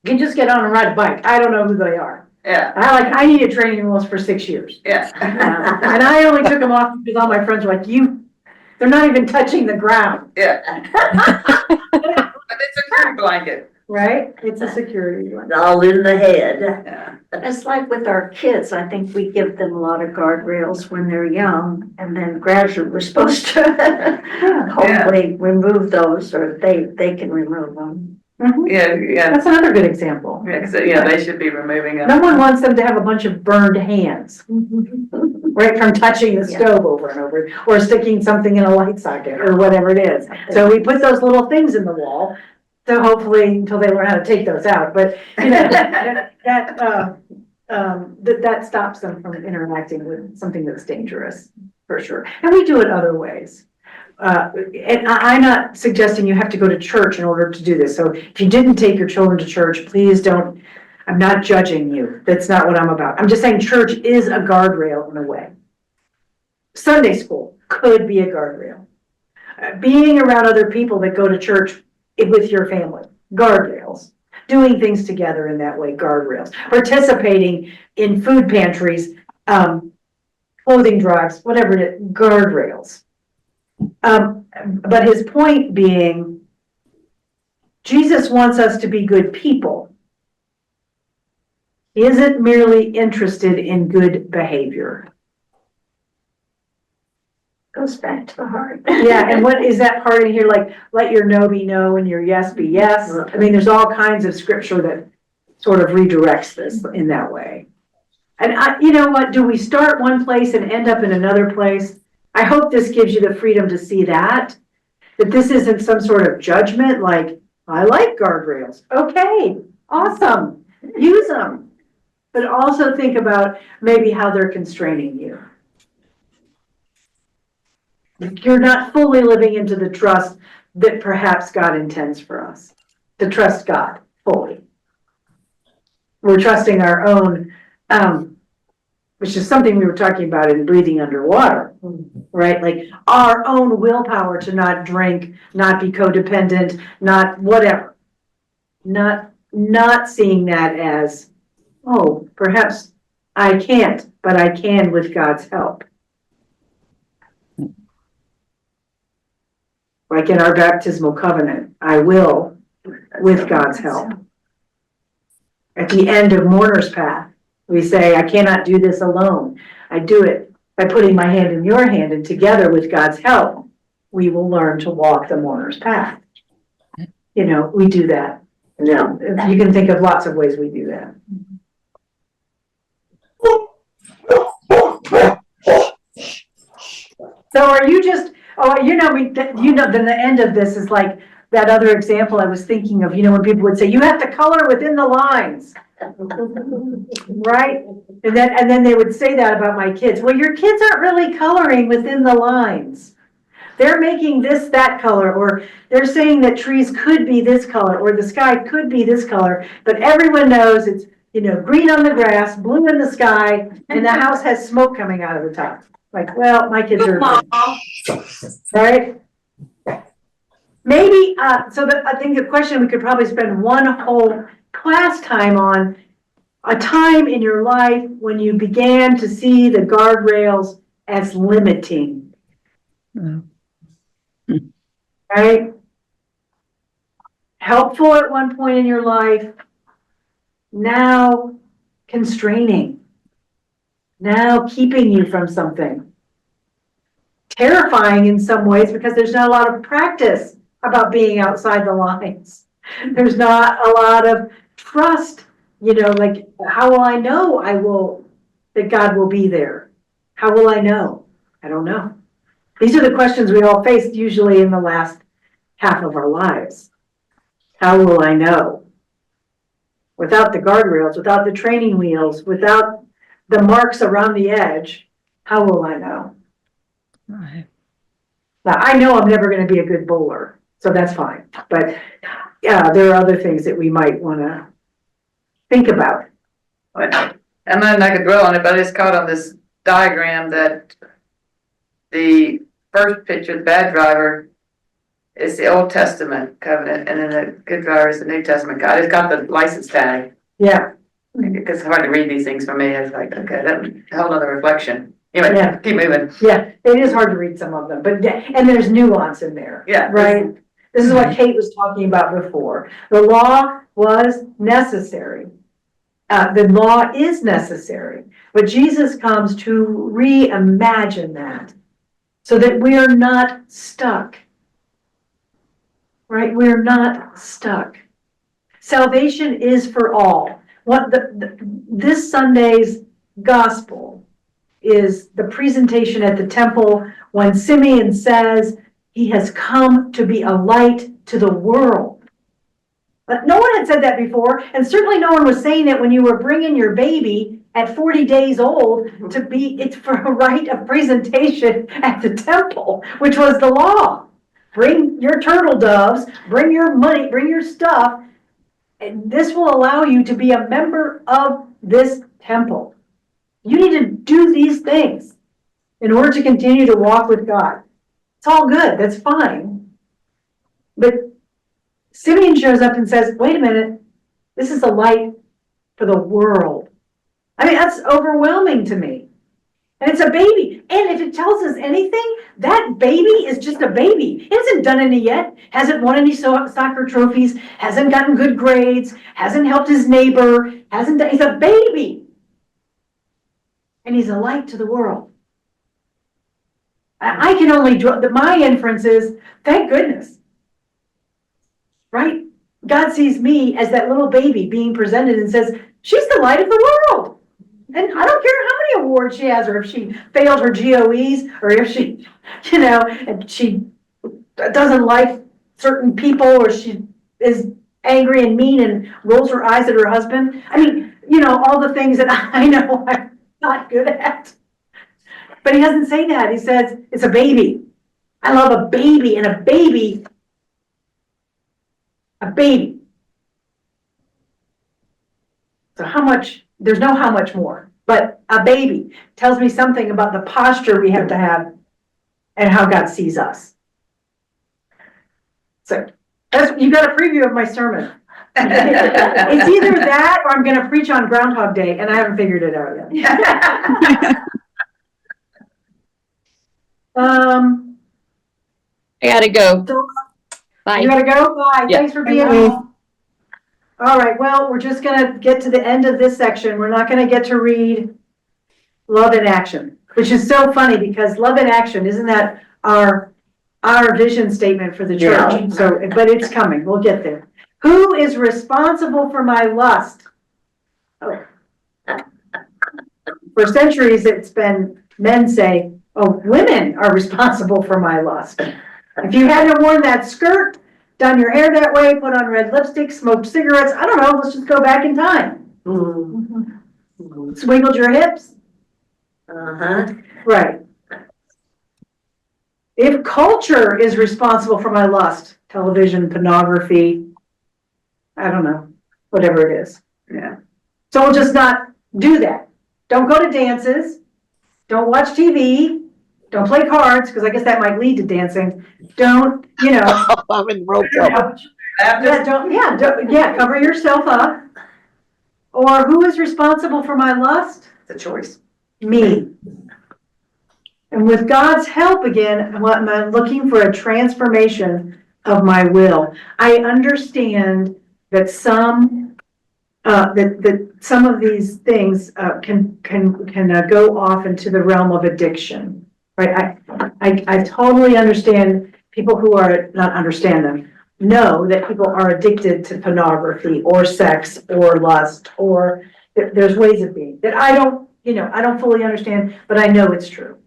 can just get on and ride a bike. I don't know who they are. Yeah. I needed training wheels for 6 years. Yeah. And I only took them off because all my friends were like, they're not even touching the ground, Yeah. But it's a security blanket. right? It's a security one. It's all in the head. Yeah. It's like with our kids, I think we give them a lot of guardrails when they're young, and then gradually we're supposed to hopefully remove those, or they can remove them. Mhm. Yeah. That's another good example. Yeah, 'cause, yeah, they should be removing them. No one wants them to have a bunch of burned hands, right, from touching the stove over and over, or sticking something in a light socket, or whatever it is. So we put those little things in the wall, so hopefully, until they learn how to take those out, but, you know, that stops them from interacting with something that's dangerous, for sure. And we do it other ways. And I'm not suggesting you have to go to church in order to do this. So if you didn't take your children to church, please don't, I'm not judging you. That's not what I'm about. I'm just saying church is a guardrail in a way. Sunday school could be a guardrail. Being around other people that go to church with your family, guardrails. Doing things together in that way, guardrails. Participating in food pantries, clothing drives, whatever it is, guardrails. But his point being, Jesus wants us to be good people. He isn't merely interested in good behavior. Goes back to the heart. Yeah, and what is that part in here, like, let your no be no and your yes be yes? I mean, there's all kinds of scripture that sort of redirects this in that way. And you know what, do we start one place and end up in another place? I hope this gives you the freedom to see that this isn't some sort of judgment, like, I like guardrails. Okay, awesome, use them. But also think about maybe how they're constraining you. You're not fully living into the trust that perhaps God intends for us, to trust God fully. We're trusting our own which is something we were talking about in breathing underwater, right? Like our own willpower to not drink, not be codependent, not whatever. Not seeing that as, oh, perhaps I can't, but I can with God's help. Like in our baptismal covenant, I will with God's help. At the end of Mourner's Path, we say, I cannot do this alone. I do it by putting my hand in your hand, and together with God's help, we will learn to walk the mourner's path. You know, we do that. No. You can think of lots of ways we do that. So are you just, oh, you know, then the end of this is like that other example I was thinking of, you know, when people would say, you have to color within the lines. Right? And then they would say that about my kids. Well, your kids aren't really coloring within the lines. They're making this, that color, or they're saying that trees could be this color, or the sky could be this color, but everyone knows it's, you know, green on the grass, blue in the sky, and the house has smoke coming out of the top. Like, well, my kids are, right? Maybe, I think the question we could probably spend one whole class time on, a time in your life when you began to see the guardrails as limiting. Right? Helpful at one point in your life, now constraining, now keeping you from something. Terrifying in some ways because there's not a lot of practice about being outside the lines. There's not a lot of trust, you know, like, how will I know that God will be there? How will I know? I don't know. These are the questions we all face usually in the last half of our lives. How will I know? Without the guardrails, without the training wheels, without the marks around the edge, how will I know? Right. Now, I know I'm never going to be a good bowler, so that's fine. But yeah, there are other things that we might want to think about. I'm not gonna dwell on it, but I just caught on this diagram that the first picture, the bad driver, is the Old Testament covenant, and then the good driver is the New Testament guy. It's got the license tag. Yeah, Because it's hard to read these things for me. It's like, okay, that's a whole other reflection. Anyway, Yeah. keep moving. yeah, it is hard to read some of them, but and there's nuance in there. Yeah. Right? This is what Kate was talking about before. The law was necessary. The law is necessary, but Jesus comes to reimagine that so that we are not stuck. Right? We're not stuck. Salvation is for all. What this Sunday's gospel is the presentation at the temple when Simeon says he has come to be a light to the world. But no one had said that before, and certainly no one was saying it when you were bringing your baby at 40 days old to be, it's for a rite of presentation at the temple, which was the law. Bring your turtle doves, bring your money, bring your stuff, and this will allow you to be a member of this temple. You need to do these things in order to continue to walk with God. It's all good, that's fine. But Simeon shows up and says, wait a minute, this is a light for the world. I mean, that's overwhelming to me. And it's a baby. And if it tells us anything, that baby is just a baby. He hasn't done any yet, hasn't won any soccer trophies, hasn't gotten good grades, hasn't helped his neighbor, he's a baby. And he's a light to the world. I can only draw, my inference is, thank goodness. Right? God sees me as that little baby being presented and says, she's the light of the world. And I don't care how many awards she has, or if she failed her GOEs, or if she, you know, and she doesn't like certain people, or she is angry and mean and rolls her eyes at her husband. I mean, you know, all the things that I know I'm not good at. But he doesn't say that. He says, it's a baby. I love a baby, and a baby. So how much there's no how much more, but a baby tells me something about the posture we have to have and how God sees us. So you got a preview of my sermon. It's either that or I'm gonna preach on Groundhog Day, and I haven't figured it out yet. I gotta go. So- Bye. You gotta go? Bye. Yeah. Thanks for being here. All right, well, we're just gonna get to the end of this section. We're not gonna get to read Love in Action, which is so funny because Love in Action, isn't that our vision statement for the church? Yeah. So, but it's coming. We'll get there. Who is responsible for my lust? Oh. For centuries, it's been men say, oh, women are responsible for my lust. If you hadn't worn that skirt, done your hair that way, put on red lipstick, smoked cigarettes, I don't know, let's just go back in time. Swiggled your hips? Uh-huh. Right. If culture is responsible for my lust, television, pornography, I don't know, whatever it is. Yeah. So we'll just not do that. Don't go to dances. Don't watch TV. Don't play cards, because I guess that might lead to dancing. Don't, you know. I'm in real trouble. Yeah, cover yourself up. Or who is responsible for my lust? It's a choice. Me. And with God's help again, I'm looking for a transformation of my will. I understand that some some of these things can go off into the realm of addiction, right? I totally understand people who are not understand them. Know that people are addicted to pornography or sex or lust or there's ways of being that I don't fully understand, but I know it's true.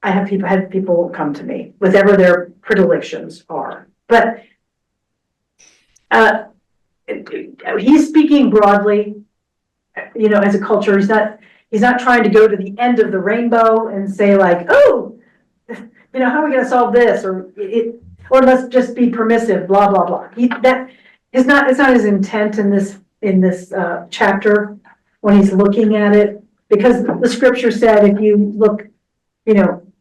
I have people come to me, whatever their predilections are, but he's speaking broadly, as a culture. He's not trying to go to the end of the rainbow and say like, oh, how are we going to solve this or let's just be permissive, blah, blah, blah. It's not his intent in this chapter when he's looking at it, because the scripture said, if you look,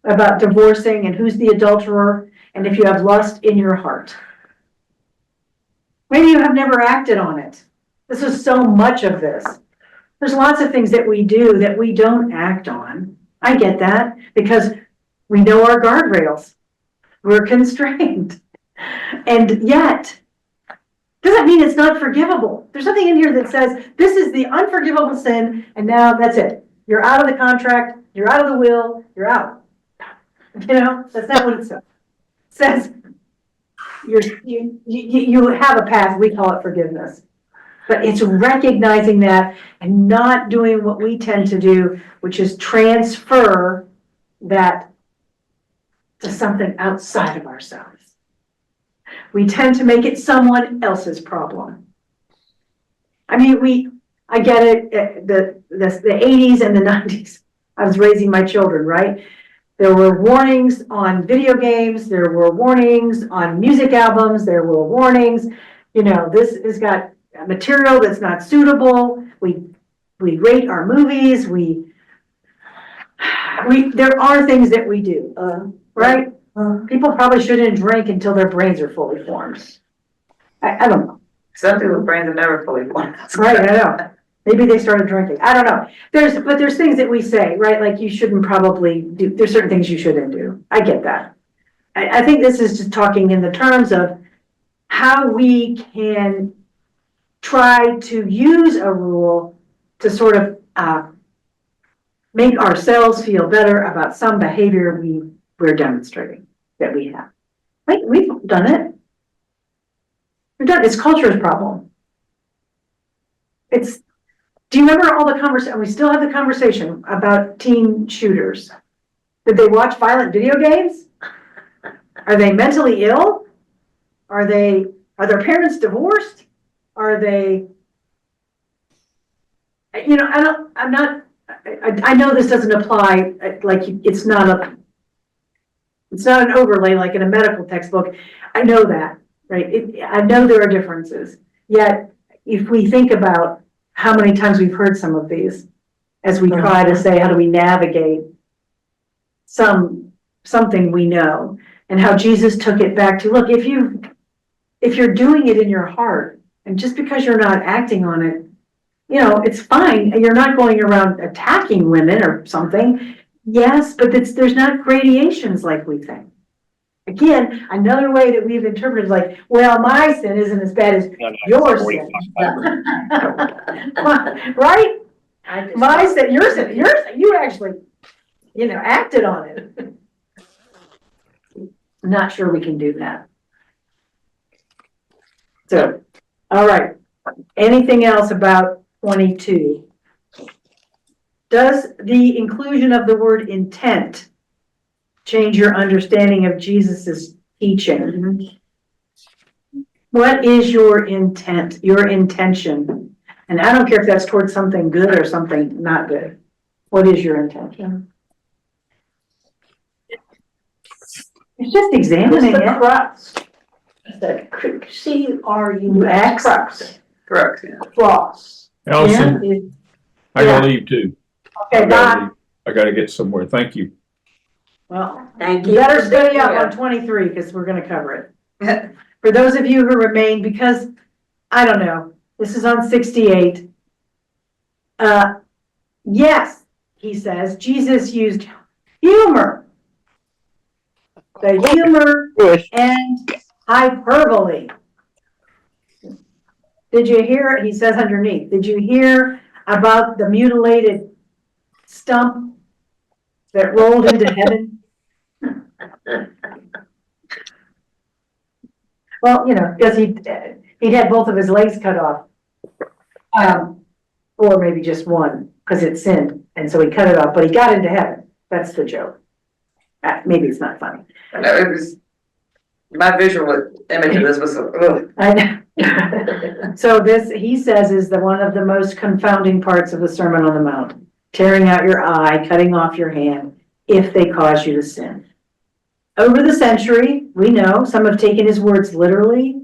about divorcing and who's the adulterer, and if you have lust in your heart. Maybe you have never acted on it. This is so much of this. There's lots of things that we do that we don't act on. I get that because we know our guardrails. We're constrained. And yet, doesn't mean it's not forgivable. There's something in here that says, this is the unforgivable sin, and now that's it. You're out of the contract, you're out of the will, you're out. That's not what it says. It says, you have a path, we call it forgiveness. But it's recognizing that and not doing what we tend to do, which is transfer that to something outside of ourselves. We tend to make it someone else's problem. I get it, the 80s and the 90s, I was raising my children, right? There were warnings on video games, there were warnings on music albums, there were warnings, this has got material that's not suitable. We rate our movies, there are things that we do, right? People probably shouldn't drink until their brains are fully formed. I don't know. Some people's brains are never fully formed. Right, I know. Maybe they started drinking. I don't know. There's things that we say, right? Like you shouldn't probably do, there's certain things you shouldn't do. I get that. I think this is just talking in the terms of how we can try to use a rule to sort of make ourselves feel better about some behavior we're demonstrating that we have. Right? We've done it. It's culture's problem. Do you remember all the conversation? We still have the conversation about teen shooters. Did they watch violent video games? Are they mentally ill? Are their parents divorced? Are they, I know this doesn't apply, like it's not an overlay like in a medical textbook. I know that, right? I know there are differences. Yet, if we think about how many times we've heard some of these as we try to say, how do we navigate something we know, and how Jesus took it back to, look, if you're doing it in your heart, and just because you're not acting on it, it's fine. You're not going around attacking women or something. Yes, but there's not gradations like we think. Again, another way that we've interpreted, like, well, my sin isn't as bad as your sin. Right? My sin, your sin, you actually, acted on it. I'm not sure we can do that. So, all right. Anything else about 22? Does the inclusion of the word intent change your understanding of Jesus's teaching? What is your intent, your intention? And I don't care if that's towards something good or something not good. What is your intention? It's just examining It's the it. crux. The CRUX. Crux. Correct, yeah. Cross. Allison, I gotta leave too. Okay, bye. I gotta get somewhere. Thank you. Well, Thank you you. better for study being up here. on 23 because we're gonna cover it. For those of you who remain, because, I don't know, this is on 68. Yes, he says, Jesus used humor. The humor Jewish. and hyperbole. Did you hear, he says underneath, did you hear about the mutilated stump that rolled into heaven? Well, because he'd had both of his legs cut off. Or maybe just one, because it sinned, and so he cut it off, but he got into heaven. That's the joke. Maybe it's not funny. No, it was, my visual image of this was, ugh. I know. So this, he says, is one of the most confounding parts of the Sermon on the Mount. Tearing out your eye, cutting off your hand, if they cause you to sin. Over the century, we know some have taken his words literally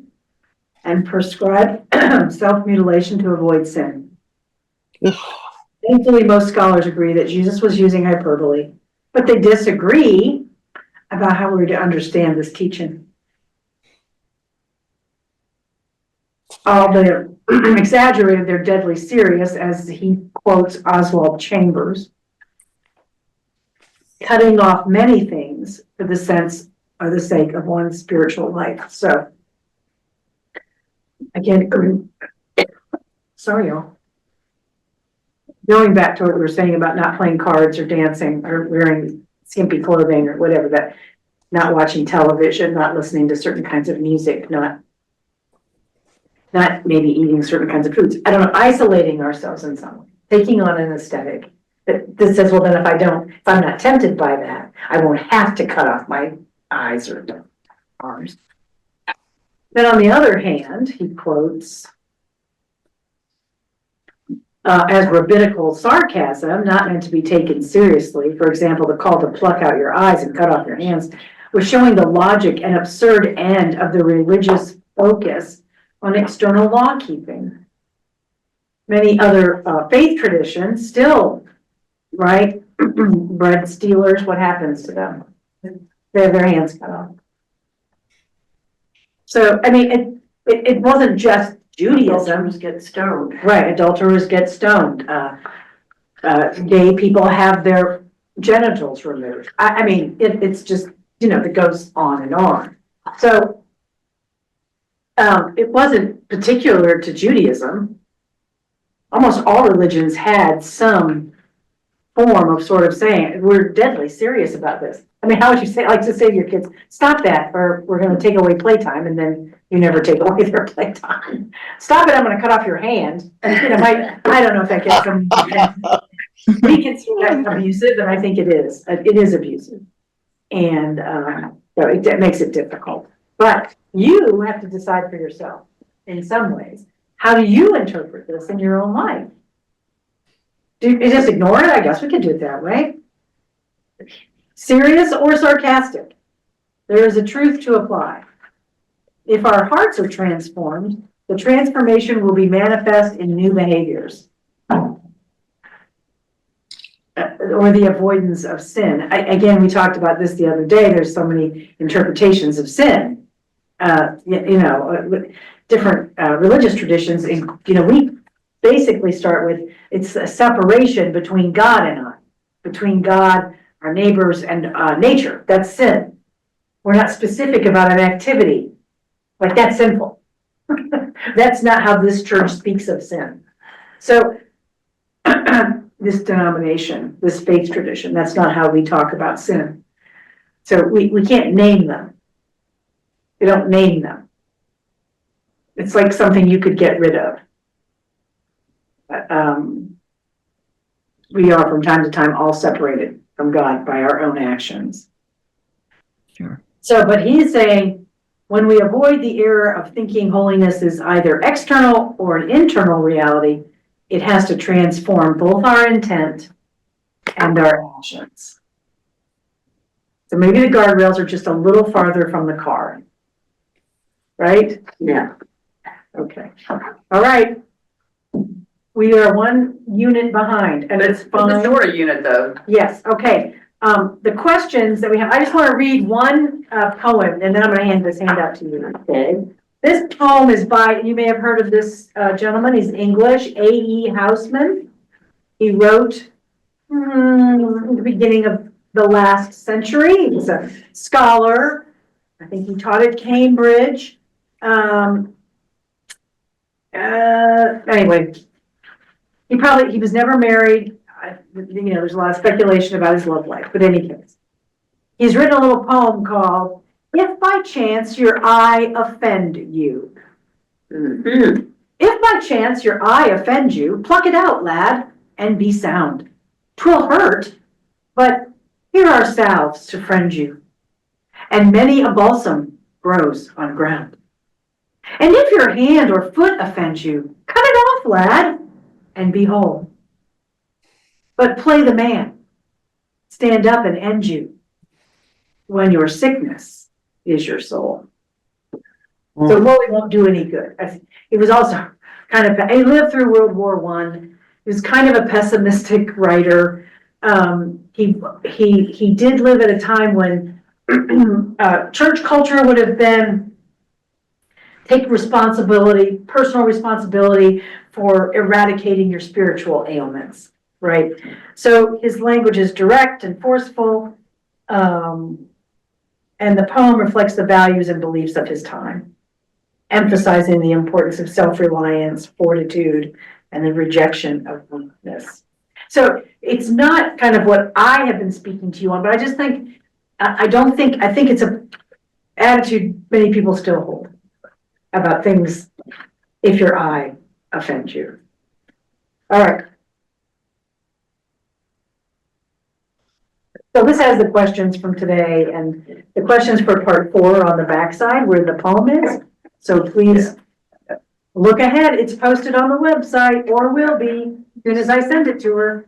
and prescribed self-mutilation to avoid sin. Thankfully, most scholars agree that Jesus was using hyperbole, but they disagree about how we're to understand this teaching. They're exaggerated, they're deadly serious, as he quotes Oswald Chambers. Cutting off many things for the sense or the sake of one's spiritual life. So, again, sorry, y'all. Going back to what we were saying about not playing cards or dancing or wearing skimpy clothing or whatever, that not watching television, not listening to certain kinds of music, not maybe eating certain kinds of foods. I don't know, isolating ourselves in some way, taking on an aesthetic that says, well, then if I'm not tempted by that, I won't have to cut off my eyes or arms. Then on the other hand, he quotes, as rabbinical sarcasm, not meant to be taken seriously. For example, the call to pluck out your eyes and cut off your hands was showing the logic and absurd end of the religious focus on external law keeping. Many other faith traditions still, right? Bread stealers, what happens to them? They have their hands cut off. So, I mean, it wasn't just Judaism. Adulterers get stoned. Right, adulterers get stoned. Gay people have their genitals removed. I mean, it's just, it goes on and on. So, it wasn't particular to Judaism. Almost all religions had some form of sort of saying, we're deadly serious about this. I mean, how would you like to say to your kids, stop that, or we're gonna take away playtime, and then you never take away their playtime. Stop it, I'm gonna cut off your hand. I don't know if that gets them. We consider that abusive, and I think it is. It is abusive. And so it makes it difficult. But you have to decide for yourself, in some ways. How do you interpret this in your own life? Do you just ignore it? I guess we could do it that way. Serious or sarcastic, there is a truth to apply. If our hearts are transformed, The transformation will be manifest in new behaviors. Or the avoidance of sin. Again, we talked about this the other day. There's so many interpretations of sin. Different religious traditions. And, we basically start with, it's a separation between God and I, between God, our neighbors, and nature. That's sin. We're not specific about an activity. Like, that's sinful. That's not how this church speaks of sin. So, this denomination, this faith tradition, that's not how we talk about sin. So we can't name them. We don't name them. It's like something you could get rid of. We are from time to time all separated from God by our own actions. Sure. So, but he's saying, when we avoid the error of thinking holiness is either external or an internal reality, it has to transform both our intent and our actions. So maybe the guardrails are just a little farther from the car. Right? Yeah. Okay. All right. We are one unit behind, and it's It's a fine. shorter unit though. Yes, okay. The questions that we have, I just want to read one poem, and then I'm going to hand this handout to you. Okay. This poem is by, you may have heard of this gentleman, he's English, A.E. Housman. He wrote in the beginning of the last century. He's a scholar. I think he taught at Cambridge. Anyway, he was never married. There's a lot of speculation about his love life, but in any case, he's written a little poem called "If by chance your eye offend you." Mhm. If by chance your eye offend you, pluck it out, lad, and be sound. 'Twill hurt, but here are salves to friend you, and many a balsam grows on ground. And if your hand or foot offends you, cut it off, lad, and be whole. But play the man, stand up and end you, when your sickness is your soul. So Woolley won't do any good. He was also he lived through World War I. He was kind of a pessimistic writer. He did live at a time when church culture would have been take responsibility, personal responsibility for eradicating your spiritual ailments, right? So his language is direct and forceful, and the poem reflects the values and beliefs of his time, emphasizing the importance of self-reliance, fortitude, and the rejection of weakness. So it's not kind of what I have been speaking to you on, but I just think, I think it's a attitude many people still hold about things if your eye offends you. All right. So this has the questions from today, and the questions for part 4 are on the backside where the poem is. So please look ahead. It's posted on the website, or will be, as soon as I send it to her.